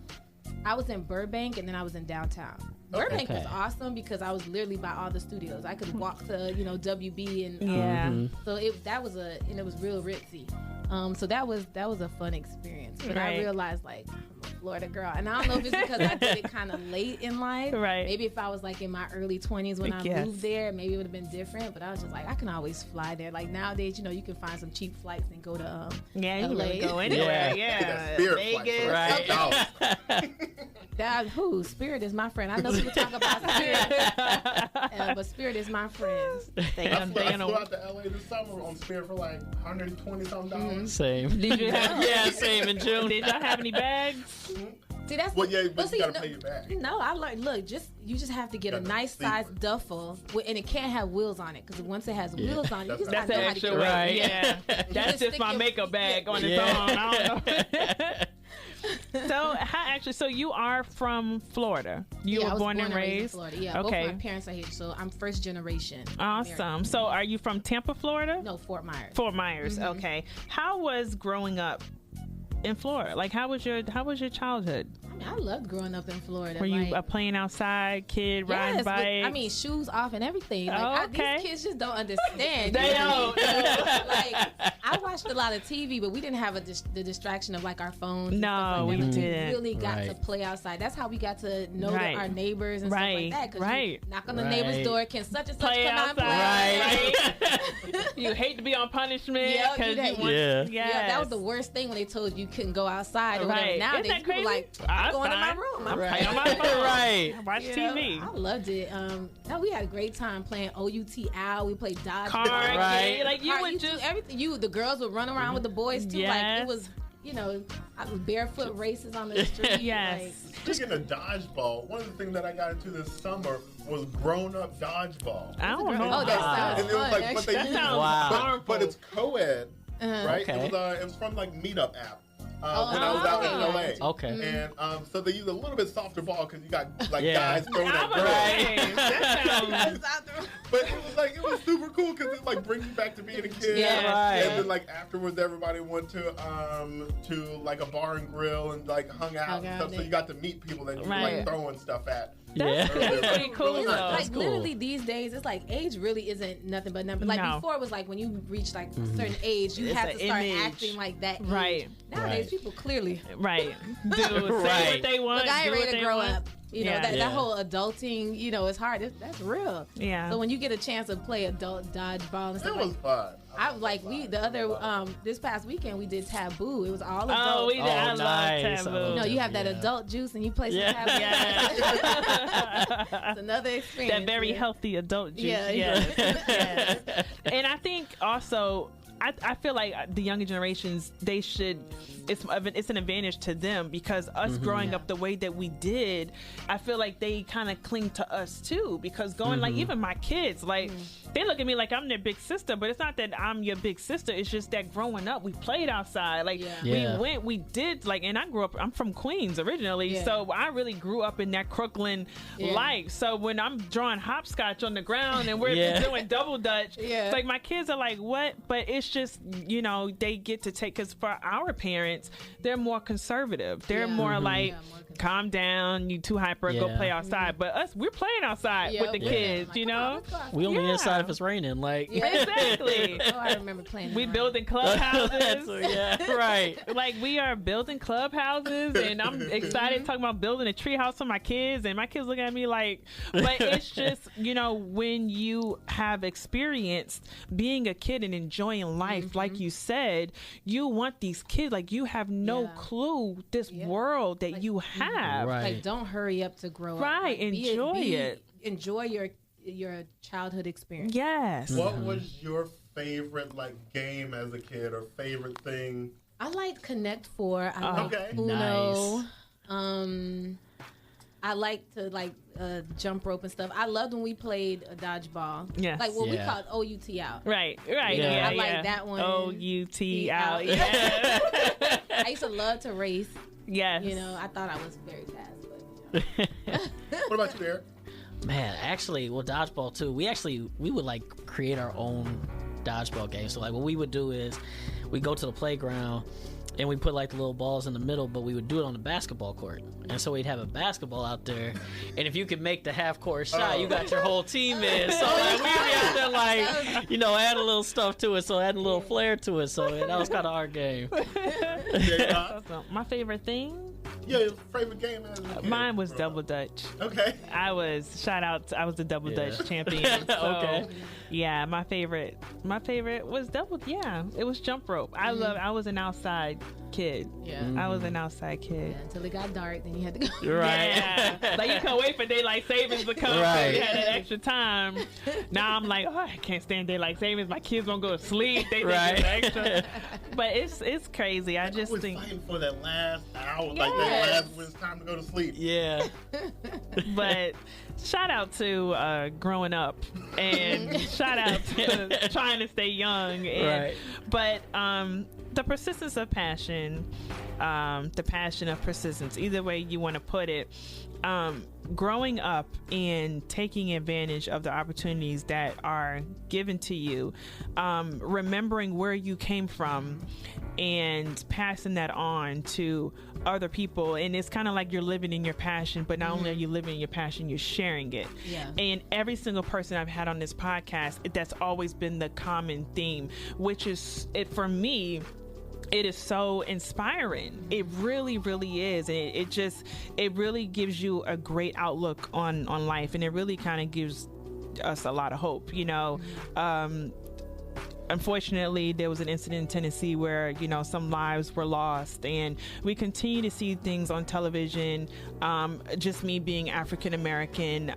I was in Burbank, and then I was in downtown. Burbank was awesome because I was literally by all the studios. I could walk to, WB, and so that was it was real ritzy. So that was a fun experience. But I realized, like, I'm a Florida girl, and I don't know if it's because I did it kind of late in life. Right. Maybe if I was like in my early 20s when I moved there, maybe it would have been different. But I was just like, I can always fly there. Like nowadays, you can find some cheap flights and go to you can really go anywhere. Vegas. Right. Spirit is my friend. I know people talk about Spirit, but Spirit is my friend. I flew out to LA this summer on Spirit for like $120-something. Same. Did you have, same in June. Did y'all have any bags? See, that's but you gotta pay your bag. No, I learned. Look, you just have to get a nice size duffel, and it can't have wheels on it, because once it has wheels on it, you just have to know how to get it right. Yeah, that's just my makeup bag on its own. I don't know. So you are from Florida. You were born and raised in Florida. Yeah, both my parents are here, so I'm first generation. Awesome. American. So are you from Tampa, Florida? No, Fort Myers. Fort Myers. Okay. How was growing up in Florida? Like, how was your childhood? I I loved growing up in Florida. Were you playing outside, kid, riding bikes? I mean, shoes off and everything. Like, these kids just don't understand. They don't. Like, I watched a lot of TV, but we didn't have the distraction of like our phones. No, we didn't. We really got to play outside. That's how we got to know our neighbors and stuff like that. Because knock on the neighbor's door, can such and such come out and play? Right. You hate to be on punishment. Yeah, that was the worst thing when they told you couldn't go outside. Or whatever. Nowadays, people like, I'm going to my room. I'm playing on my phone. Watch TV. I loved it. We had a great time playing OUT-Out. We played dodgeball. Like you would do everything. The girls would run around with the boys too. Like it was, I was barefoot races on the street. Speaking of dodgeball, one of the things that I got into this summer was grown-up dodgeball. I don't know. Oh, that sounds and it was fun. like, but they used, but it's co-ed, right? Okay. It was from like Meetup app. When I was out in LA. Okay. And so they use a little bit softer ball because you got like guys throwing at girls. But it was super cool because it like brings you back to being a kid. And then like afterwards, everybody went to like a bar and grill and like hung out and stuff. So you got to meet people that you were like throwing stuff at. That's pretty cool though. Like literally these days, it's like age really isn't nothing but number. Like before, it was like when you reach like a certain age, you have to start acting like that. Age. Nowadays, people clearly do say what they want. Look, I ain't ready to grow up. That whole adulting, it's hard. That's real. Yeah. So when you get a chance to play adult dodgeball and stuff, it was fun. I was like, this past weekend we did Taboo. It was all adults. Oh, we did. I love Taboo. You have that adult juice and you play some Taboo. It's another experience. That very healthy adult juice. Yes. And I think also, I feel like the younger generations, they should, it's an advantage to them because us growing up the way that we did, I feel like they kind of cling to us too, because going like even my kids, like they look at me like I'm their big sister, but it's not that I'm your big sister. It's just that growing up, we played outside. Like we did like, and I grew up, I'm from Queens originally. So I really grew up in that Crooklyn life. So when I'm drawing hopscotch on the ground and we're doing double dutch, it's like my kids are like, what? But it's just, they get to take, because for our parents, they're more conservative. They're more like, calm down, you too hyper, go play outside. But us, we're playing outside with the kids, We only inside if it's raining. Like exactly. Oh, I remember playing. We building clubhouses. Right. Like we are building clubhouses, and I'm excited talking about building a treehouse for my kids, and my kids look at me like, but it's just, when you have experienced being a kid and enjoying life, like you said, you want these kids, like you have no clue this world that you have. Like don't hurry up to grow up. Like, enjoy it. Enjoy your childhood experience. Yes. What was your favorite game as a kid, or favorite thing? I liked Connect Four. I liked Uno. Nice. I like to jump rope and stuff. I loved when we played a dodgeball. Yeah. Like what we called OUT-Out. Right. I like that one. OUT-Out. Yeah. I used to love to race. Yes. I thought I was very fast, but What about you, Eric? Man, actually, dodgeball too. We would like create our own dodgeball game. So like what we would do is we go to the playground and we put like the little balls in the middle, but we would do it on the basketball court. And so we'd have a basketball out there, and if you could make the half-court shot, you got your whole team in. So like we'd be out there like, add a little stuff to it, so add a little flair to it. So that was kind of our game. My favorite thing? Yeah, your favorite game as a kid? Mine was Double Dutch. Okay. I was the Double Dutch champion. So, okay. Yeah, my favorite was it was jump rope. I was an outside kid. Yeah. I was an outside kid. Yeah, until it got dark, then you had to go. Right. Yeah. Like you couldn't wait for daylight savings to come. Right. You had that extra time. Now I'm like, I can't stand daylight savings. My kids won't go to sleep. They think it's extra. But it's crazy. I just think fighting for that last hour, like that last when it's time to go to sleep. Yeah. But shout out to growing up, and shout out to trying to stay young. And, but the persistence of passion, the passion of persistence, either way you want to put it, growing up and taking advantage of the opportunities that are given to you, remembering where you came from, and passing that on to other people. And it's kind of like you're living in your passion, but not only are you living in your passion, you're sharing it. Yeah. And every single person I've had on this podcast, that's always been the common theme, which is, for me, it is so inspiring. It really, really is. And it really gives you a great outlook on life. And it really kind of gives us a lot of hope, Unfortunately, there was an incident in Tennessee where, some lives were lost, and we continue to see things on television. Just me being African American,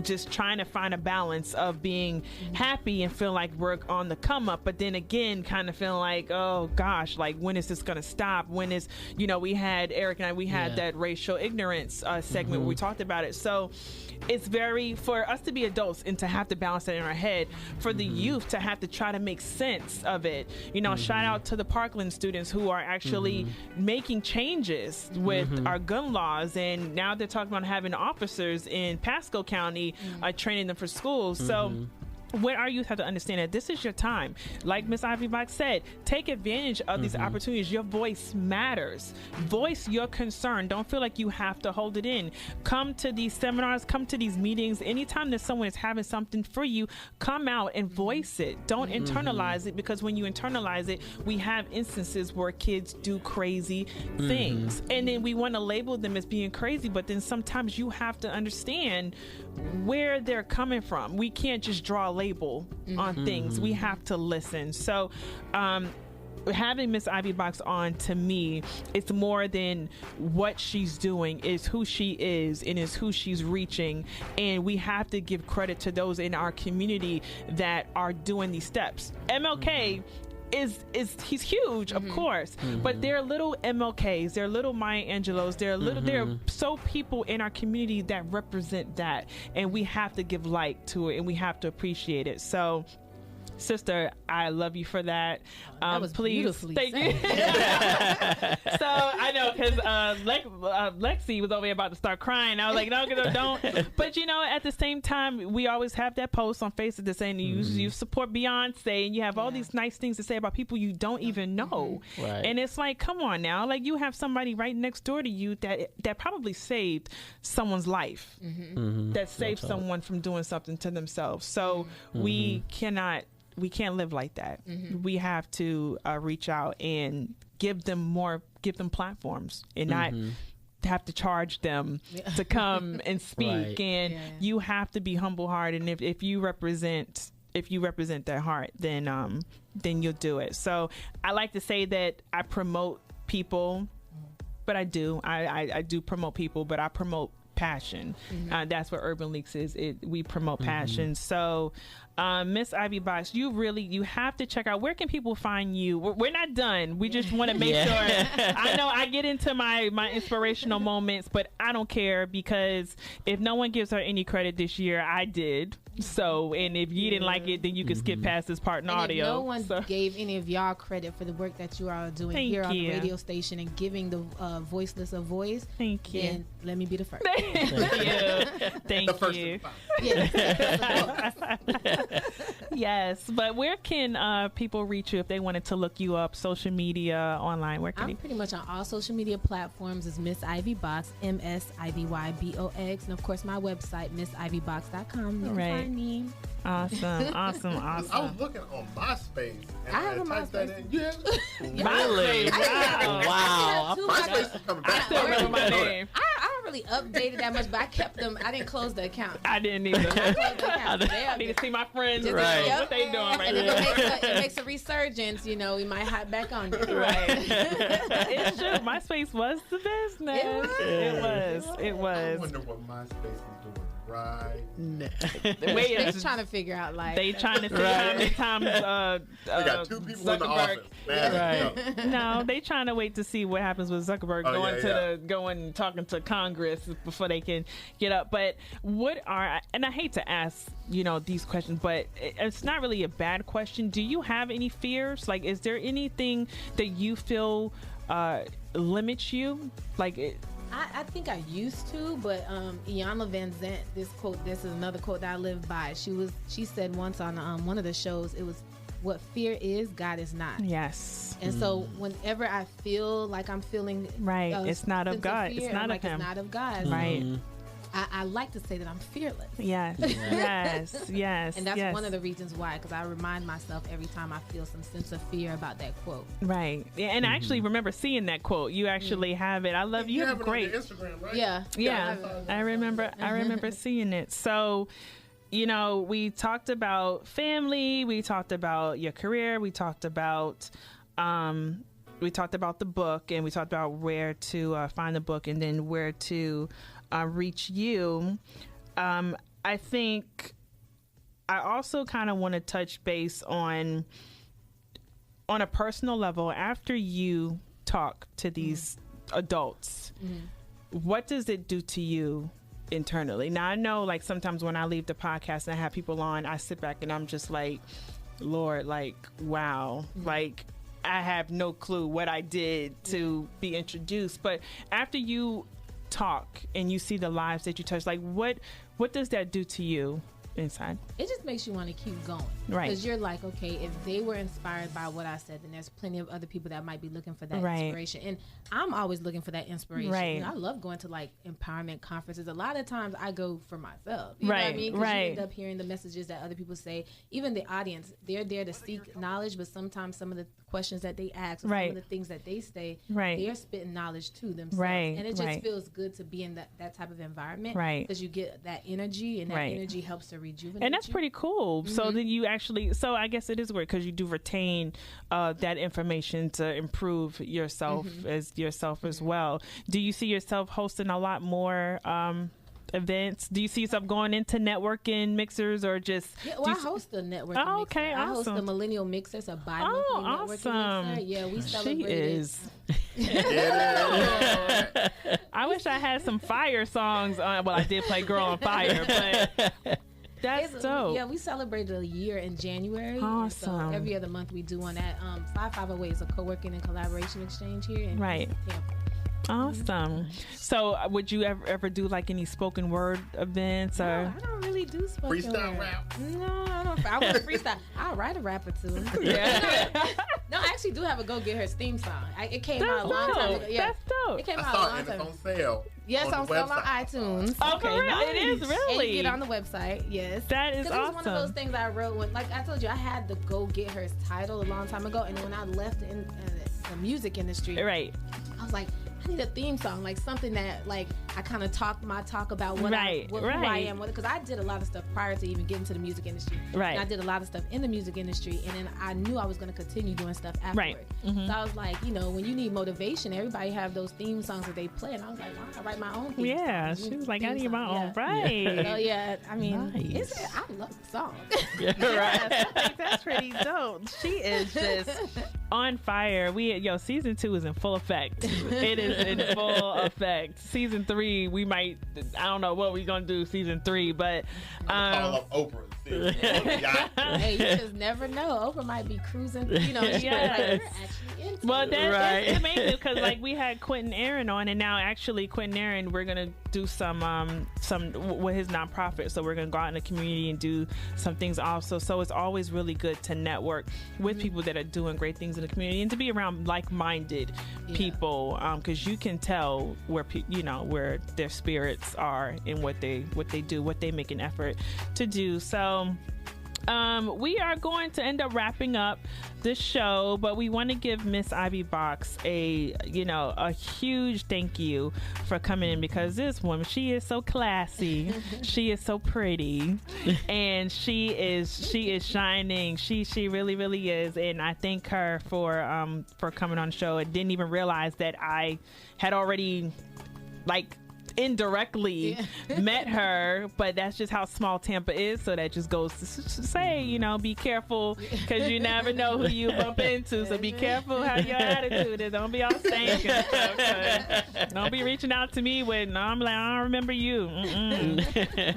just trying to find a balance of being happy and feel like we're on the come up, but then again, kind of feeling like, oh gosh, like when is this going to stop? When is, we had Eric and I, we had that racial ignorance segment where we talked about it. So it's for us to be adults and to have to balance that in our head, for the youth to have to try to make sense of it. Shout out to the Parkland students who are actually making changes with our gun laws, and now they're talking about having officers in Pasco County training them for schools. So what our youth have to understand that this is your time. Like Miss Ivy Box said, take advantage of these opportunities. Your voice matters. Voice your concern. Don't feel like you have to hold it in. Come to these seminars, come to these meetings. Anytime that someone is having something for you, come out and voice it. Don't internalize it, because when you internalize it, we have instances where kids do crazy things. And then we want to label them as being crazy, but then sometimes you have to understand where they're coming from. We can't just draw a label on things. We have to listen. So having Miss Ivy Box on, to me, it's more than what she's doing, is who she is and is who she's reaching. And we have to give credit to those in our community that are doing these steps. MLK he's huge, of course, but there are little MLKs, there are little Maya Angelos, there are so people in our community that represent that, and we have to give light to it, and we have to appreciate it. So, sister, I love you for that. That was please, thank you. So I know, because Lexi was over here about to start crying. I was like, no, don't. But at the same time, we always have that post on Facebook that's saying you support Beyonce, and you have all these nice things to say about people you don't even know. Right. And it's like, come on now, like you have somebody right next door to you that probably saved someone's life, that saved someone from doing something to themselves. So we can't live like that. We have to reach out and give them platforms, and not have to charge them to come and speak. And you have to be humble hearted. And if you represent that heart, then you'll do it. So I like to say that I promote people, but I do promote people, but I promote passion. That's what Urban Leaks is. We promote passion. So Miss Ivy Box, you have to check out, where can people find you? We're not done. We just want to make sure. I know I get into my inspirational moments, but I don't care, because if no one gives her any credit this year, I did. So, and if you didn't like it, then you can skip past this part in audio. If no one gave any of y'all credit for the work that you are doing here on the radio station and giving the voiceless a voice, then let me be the first. Thank you. Thank you. Yes, but where can people reach you if they wanted to look you up, social media, online? Where can I'm pretty much on all social media platforms as Miss Ivy Box, MSIVYBOX, and of course my website, MissIvyBox.com. You can find me. Awesome. I was looking on MySpace, and I have a typed that in. Really? Wow. MySpace is coming back. I still remember my name. I don't really update it that much, but I kept them. I didn't close the account. I didn't either. I need to see my friends. What they doing right now. It makes a resurgence. We might hop back on it. Right. It's true. MySpace was the business. It was. I wonder what MySpace is doing right now. They're trying to figure out life. They trying to see how many times we got two people in the office. Right. No, they trying to wait to see what happens with Zuckerberg going and talking to Congress before they can get up. But and I hate to ask these questions, but it's not really a bad question. Do you have any fears? Like, is there anything that you feel limits you? I think I used to, but Iyanla Vanzant, this is another quote that I live by. She said once on one of the shows, it was what fear is, God is not. Yes. And so whenever I feel like I'm feeling it's not of God. Fear, it's not like, of Him. It's not of God. Right. I like to say that I'm fearless. Yes, yes. And that's one of the reasons why, because I remind myself every time I feel some sense of fear about that quote. Right. Yeah, and I actually remember seeing that quote. You actually have it. I love you. Have great. It on Instagram, right? Yeah. I remember seeing it. So, you know, we talked about family. We talked about your career. We talked about the book, and we talked about where to find the book, and then where to reach you. I think I also kind of want to touch base on a personal level. After you talk to these adults, what does it do to you internally? Now, I know, like, sometimes when I leave the podcast and I have people on, I sit back and I'm just like, Lord, like, wow, like, I have no clue what I did to be introduced. But after you talk and you see the lives that you touch, like, what does that do to you inside? It just makes you want to keep going, right? Because you're like, okay, if they were inspired by what I said, then there's plenty of other people that might be looking for that inspiration. And I'm always looking for that inspiration. Right. You know, I love going to like empowerment conferences. A lot of times I go for myself. You know what I mean? Right. You end up hearing the messages that other people say. Even the audience, they're there to seek knowledge, but sometimes some of the questions that they ask, or some of the things that they say, they're spitting knowledge to themselves. Right. And it just feels good to be in that type of environment. Right. Because you get that energy, and that energy helps to rejuvenate. And that's pretty cool. So then you actually, so I guess it is weird because you do retain that information to improve yourself as well. Do you see yourself hosting a lot more events? Do you see yourself going into networking mixers, or just? Yeah, well, I host the networking mixer. Okay, awesome. I host the Millennial Mixers, a bi-monthly networking mixer. Yeah, we celebrated. She is. I wish I had some fire songs. Well, I did play "Girl on Fire," but. That's dope. Yeah, we celebrated a year in January. Awesome. So every other month we do one at 550 is a co-working and collaboration exchange here in Tampa. Awesome. So would you ever do like any spoken word events? No, I don't really do spoken freestyle word. Rap. No, I don't. I want to freestyle. I'll write a rap or two. Yeah. No, I actually do have a Go Get H.E.R.S theme song. It came out a long time ago. Yeah. That's dope. It came out I a saw long it, and time it's on sale. Yes, on sale on iTunes. Okay, nice. It is really. And you get on the website. Yes, that is awesome. It was one of those things I wrote when, like I told you, I had the Go Get H.E.R.S title a long time ago, and then when I left the music industry, right, I was like, I need a theme song, like something that, like, I kind of talk about what who I am, because I did a lot of stuff prior to even getting to the music industry. Right. And I did a lot of stuff in the music industry, and then I knew I was going to continue doing stuff afterward. Right. Mm-hmm. So I was like, you know, when you need motivation, everybody have those theme songs that they play, and I was like, well, I write my own theme songs. She was like, I need my own. Right. So yeah, I mean, nice. I love the song. Right. I think that's pretty dope. She is just on fire. Season 2 is in full effect. It is in full effect. Season 3, we might, I don't know what we're gonna do season 3, but call up Oprah. Hey, you just never know. Oprah might be cruising. You know, she's like, we're actually into that's amazing, because like we had Quentin Aaron on, and now actually Quentin Aaron, we're gonna do some with his nonprofit. So we're gonna go out in the community and do some things also. So it's always really good to network with people that are doing great things in the community, and to be around like-minded people, because you can tell where where their spirits are and what they do, what they make an effort to do. So we are going to end up wrapping up the show, but we want to give Miss Ivy Box a huge thank you for coming in, because this woman, she is so classy, she is so pretty, and she is shining. She really, really is, and I thank her for coming on the show. I didn't even realize that I had already indirectly met her, but that's just how small Tampa is. So that just goes to say, be careful, because you never know who you bump into. So be careful how your attitude is. Don't be all stank and stuff. Don't be reaching out to me when I'm like, I don't remember you.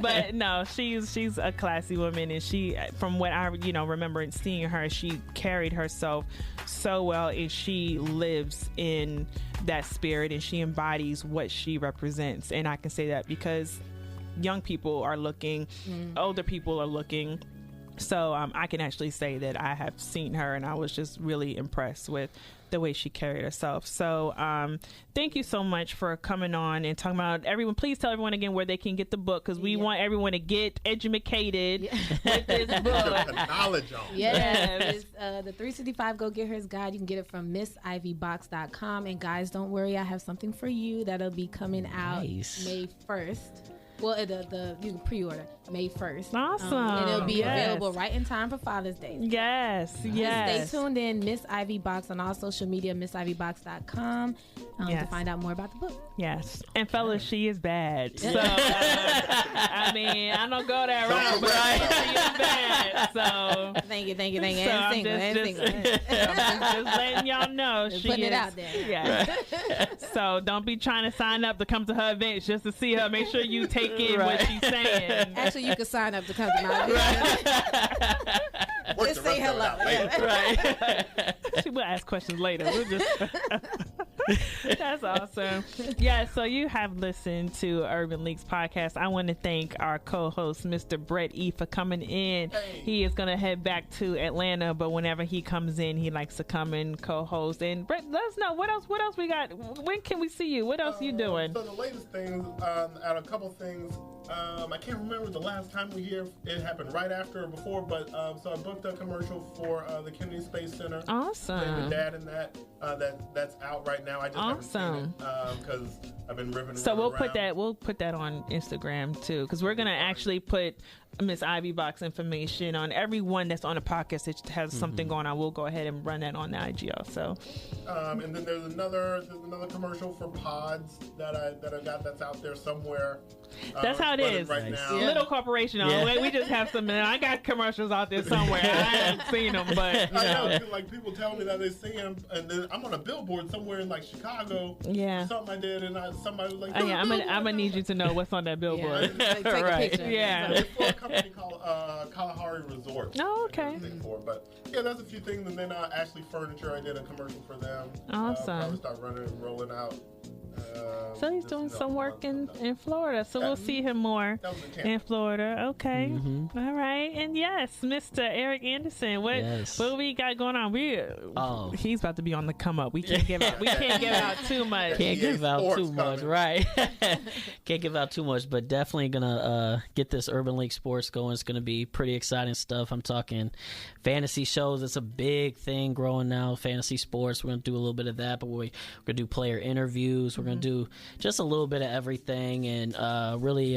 But no, she's a classy woman, and she, from what I remember seeing her, she carried herself so well, and she lives in that spirit, and she embodies what she represents. And I can say that because young people are looking, older people are looking, So I can actually say that I have seen her, and I was just really impressed with the way she carried herself. So thank you so much for coming on and talking about everyone. Please tell everyone again where they can get the book, because we want everyone to get educated with this book. The knowledge on. It's the 365 Go Get H.E.R.S guide. You can get it from missivybox.com. And guys, don't worry, I have something for you that'll be coming out May 1st. Well, you can pre-order May 1st. Awesome. And it'll be available right in time for Father's Day. Yes. Stay tuned in, Miss Ivy Box, on all social media, missivybox.com, to find out more about the book. Yes. And fellas, she is bad. So, I mean, I don't go that route, but she is bad. So, thank you. So I'm just letting y'all know. She putting is, it out there. Yeah. So don't be trying to sign up to come to her events just to see her. Make sure you take in what she's saying. Actually, you can sign up to come to my event. Just say hello. Right. She will ask questions later. We'll just That's awesome. Yeah, so you have listened to Urban Leaks podcast. I want to thank our co-host, Mr. Bret E, for coming in. Hey. He is going to head back to Atlanta, but whenever he comes in, he likes to come and co-host. And Bret, let us know what else we got. When can we see you? What else are you doing? So the latest things, out a couple things. I can't remember the last time we here. It happened right after or before, but so I booked a commercial for the Kennedy Space Center. Awesome. Playing with Dad in that. That's out right now. I just haven't seen it because I've been ripping. So we'll put that on Instagram too, because we're gonna actually put Miss Ivy Box information on everyone that's on the podcast that has something going on. We'll go ahead and run that on the IG also. And then there's another commercial for Pods that I got that's out there somewhere. That's how it is. Right now. Little corporation. We just have some. I got commercials out there somewhere. I haven't seen them, but I know. Like people tell me that they see them, and then I'm on a billboard somewhere in like Chicago. Yeah. Or something I did, and somebody was like, I'm gonna need you to know what's on that billboard. Take a picture. Yeah. It's for a company called Kalahari Resort. Oh, okay. But yeah, that's a few things, and then Ashley Furniture, I did a commercial for them. Awesome. Probably start running and rolling out. So he's doing some work in Florida. So we'll see him more in Florida. Okay. Mm-hmm. All right. And yes, Mr. Eric Anderson, what we got going on? He's about to be on the come up. We can't give out too much. Can't give out too much, right? Can't give out too much, but definitely gonna get this Urban League Sports going. It's gonna be pretty exciting stuff. I'm talking fantasy shows. It's a big thing growing now. Fantasy sports. We're gonna do a little bit of that, but we're gonna do player interviews. We're going to do just a little bit of everything and really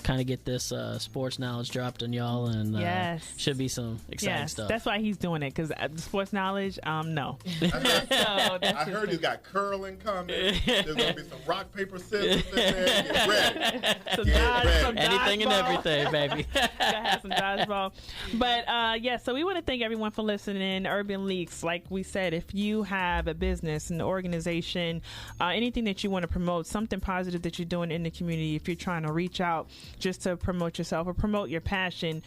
kind of get this sports knowledge dropped on y'all. And should be some exciting stuff. That's why he's doing it, because sports knowledge, no. I heard he's got curling coming. There's going to be some rock, paper, scissors in there. Get ready. Get ready. Anything and everything, baby. Gotta have some dodgeball. But so we want to thank everyone for listening. Urban Leaks, like we said, if you have a business, an organization, anything that you want to promote, something positive that you're doing in the community, if you're trying to reach out just to promote yourself or promote your passion,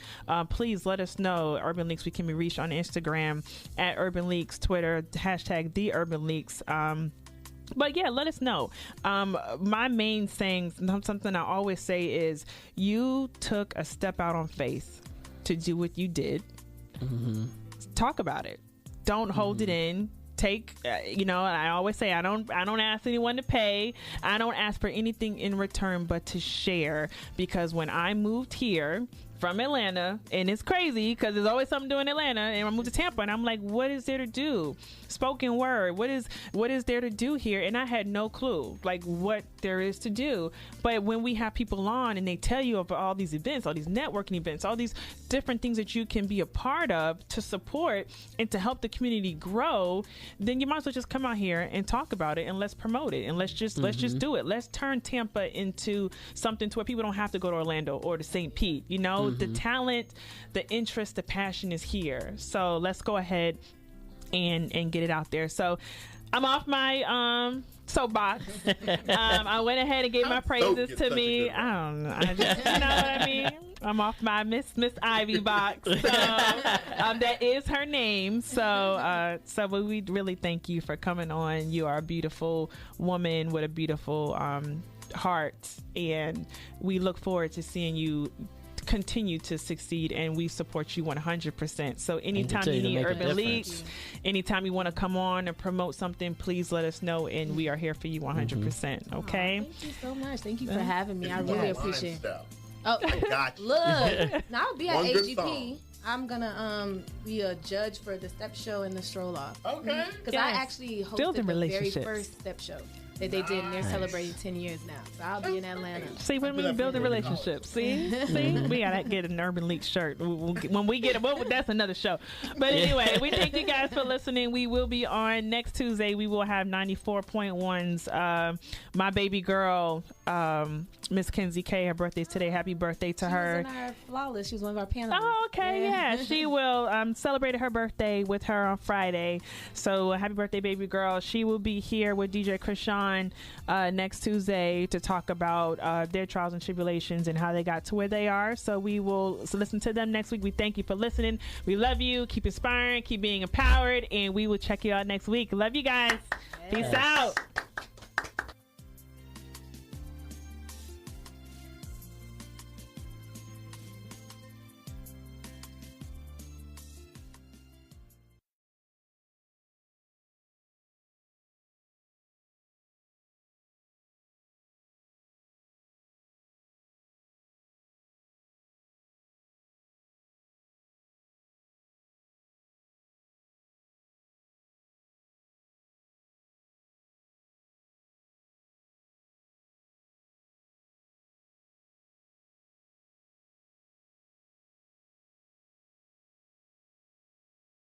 please let us know. Urban Leaks, we can be reached on Instagram at Urban Leaks, Twitter, hashtag the Urban Leaks. But yeah, let us know. My main saying, something I always say is, you took a step out on faith to do what you did. Mm-hmm. Talk about it. Don't hold it in. Take, I always say, I don't ask anyone to pay. I don't ask for anything in return but to share, because when I moved here from Atlanta, and it's crazy because there's always something to do in Atlanta, and I moved to Tampa, and I'm like, what is there to do? Spoken word, what is there to do here? And I had no clue like what there is to do. But when we have people on and they tell you about all these events, all these networking events, all these different things that you can be a part of to support and to help the community grow, then you might as well just come out here and talk about it, and let's promote it, and let's just do it. Let's turn Tampa into something to where people don't have to go to Orlando or to St. Pete. The talent, the interest, the passion is here. So let's go ahead and get it out there. So I'm off my soapbox. I went ahead and gave my praises to me. I don't know. I just, you know what I mean? I'm off my Miss Ivy box. So that is her name. So we really thank you for coming on. You are a beautiful woman with a beautiful heart, and we look forward to seeing you continue to succeed, and we support you 100%. So anytime you need Urban Leaks, anytime you want to come on and promote something, please let us know, and we are here for you 100%. Okay. Thank you so much. Thank you for having me. I really appreciate it. Oh, gotcha. Look, now I'll be at AGP. I'm gonna be a judge for the step show and the stroll off. Okay. Because I actually hosted the very first step show that they did, and they're celebrating 10 years now. So I'll be in Atlanta. See, when we build a relationship, see, we gotta get an Urban Leaks shirt. When we get it, that's another show. But anyway, we thank you guys for listening. We will be on next Tuesday. We will have 94.1's my baby girl, Miss Kenzie K. Her birthday's today. Happy birthday to her. She was in our Flawless. She was one of our panelists. Oh, okay, yeah. She will celebrate her birthday with her on Friday. So happy birthday, baby girl. She will be here with DJ Krishan next Tuesday to talk about their trials and tribulations and how they got to where they are. So we will listen to them next week. We thank you for listening. We love you. Keep inspiring, keep being empowered, and we will check you out next week. Love you guys. Peace out.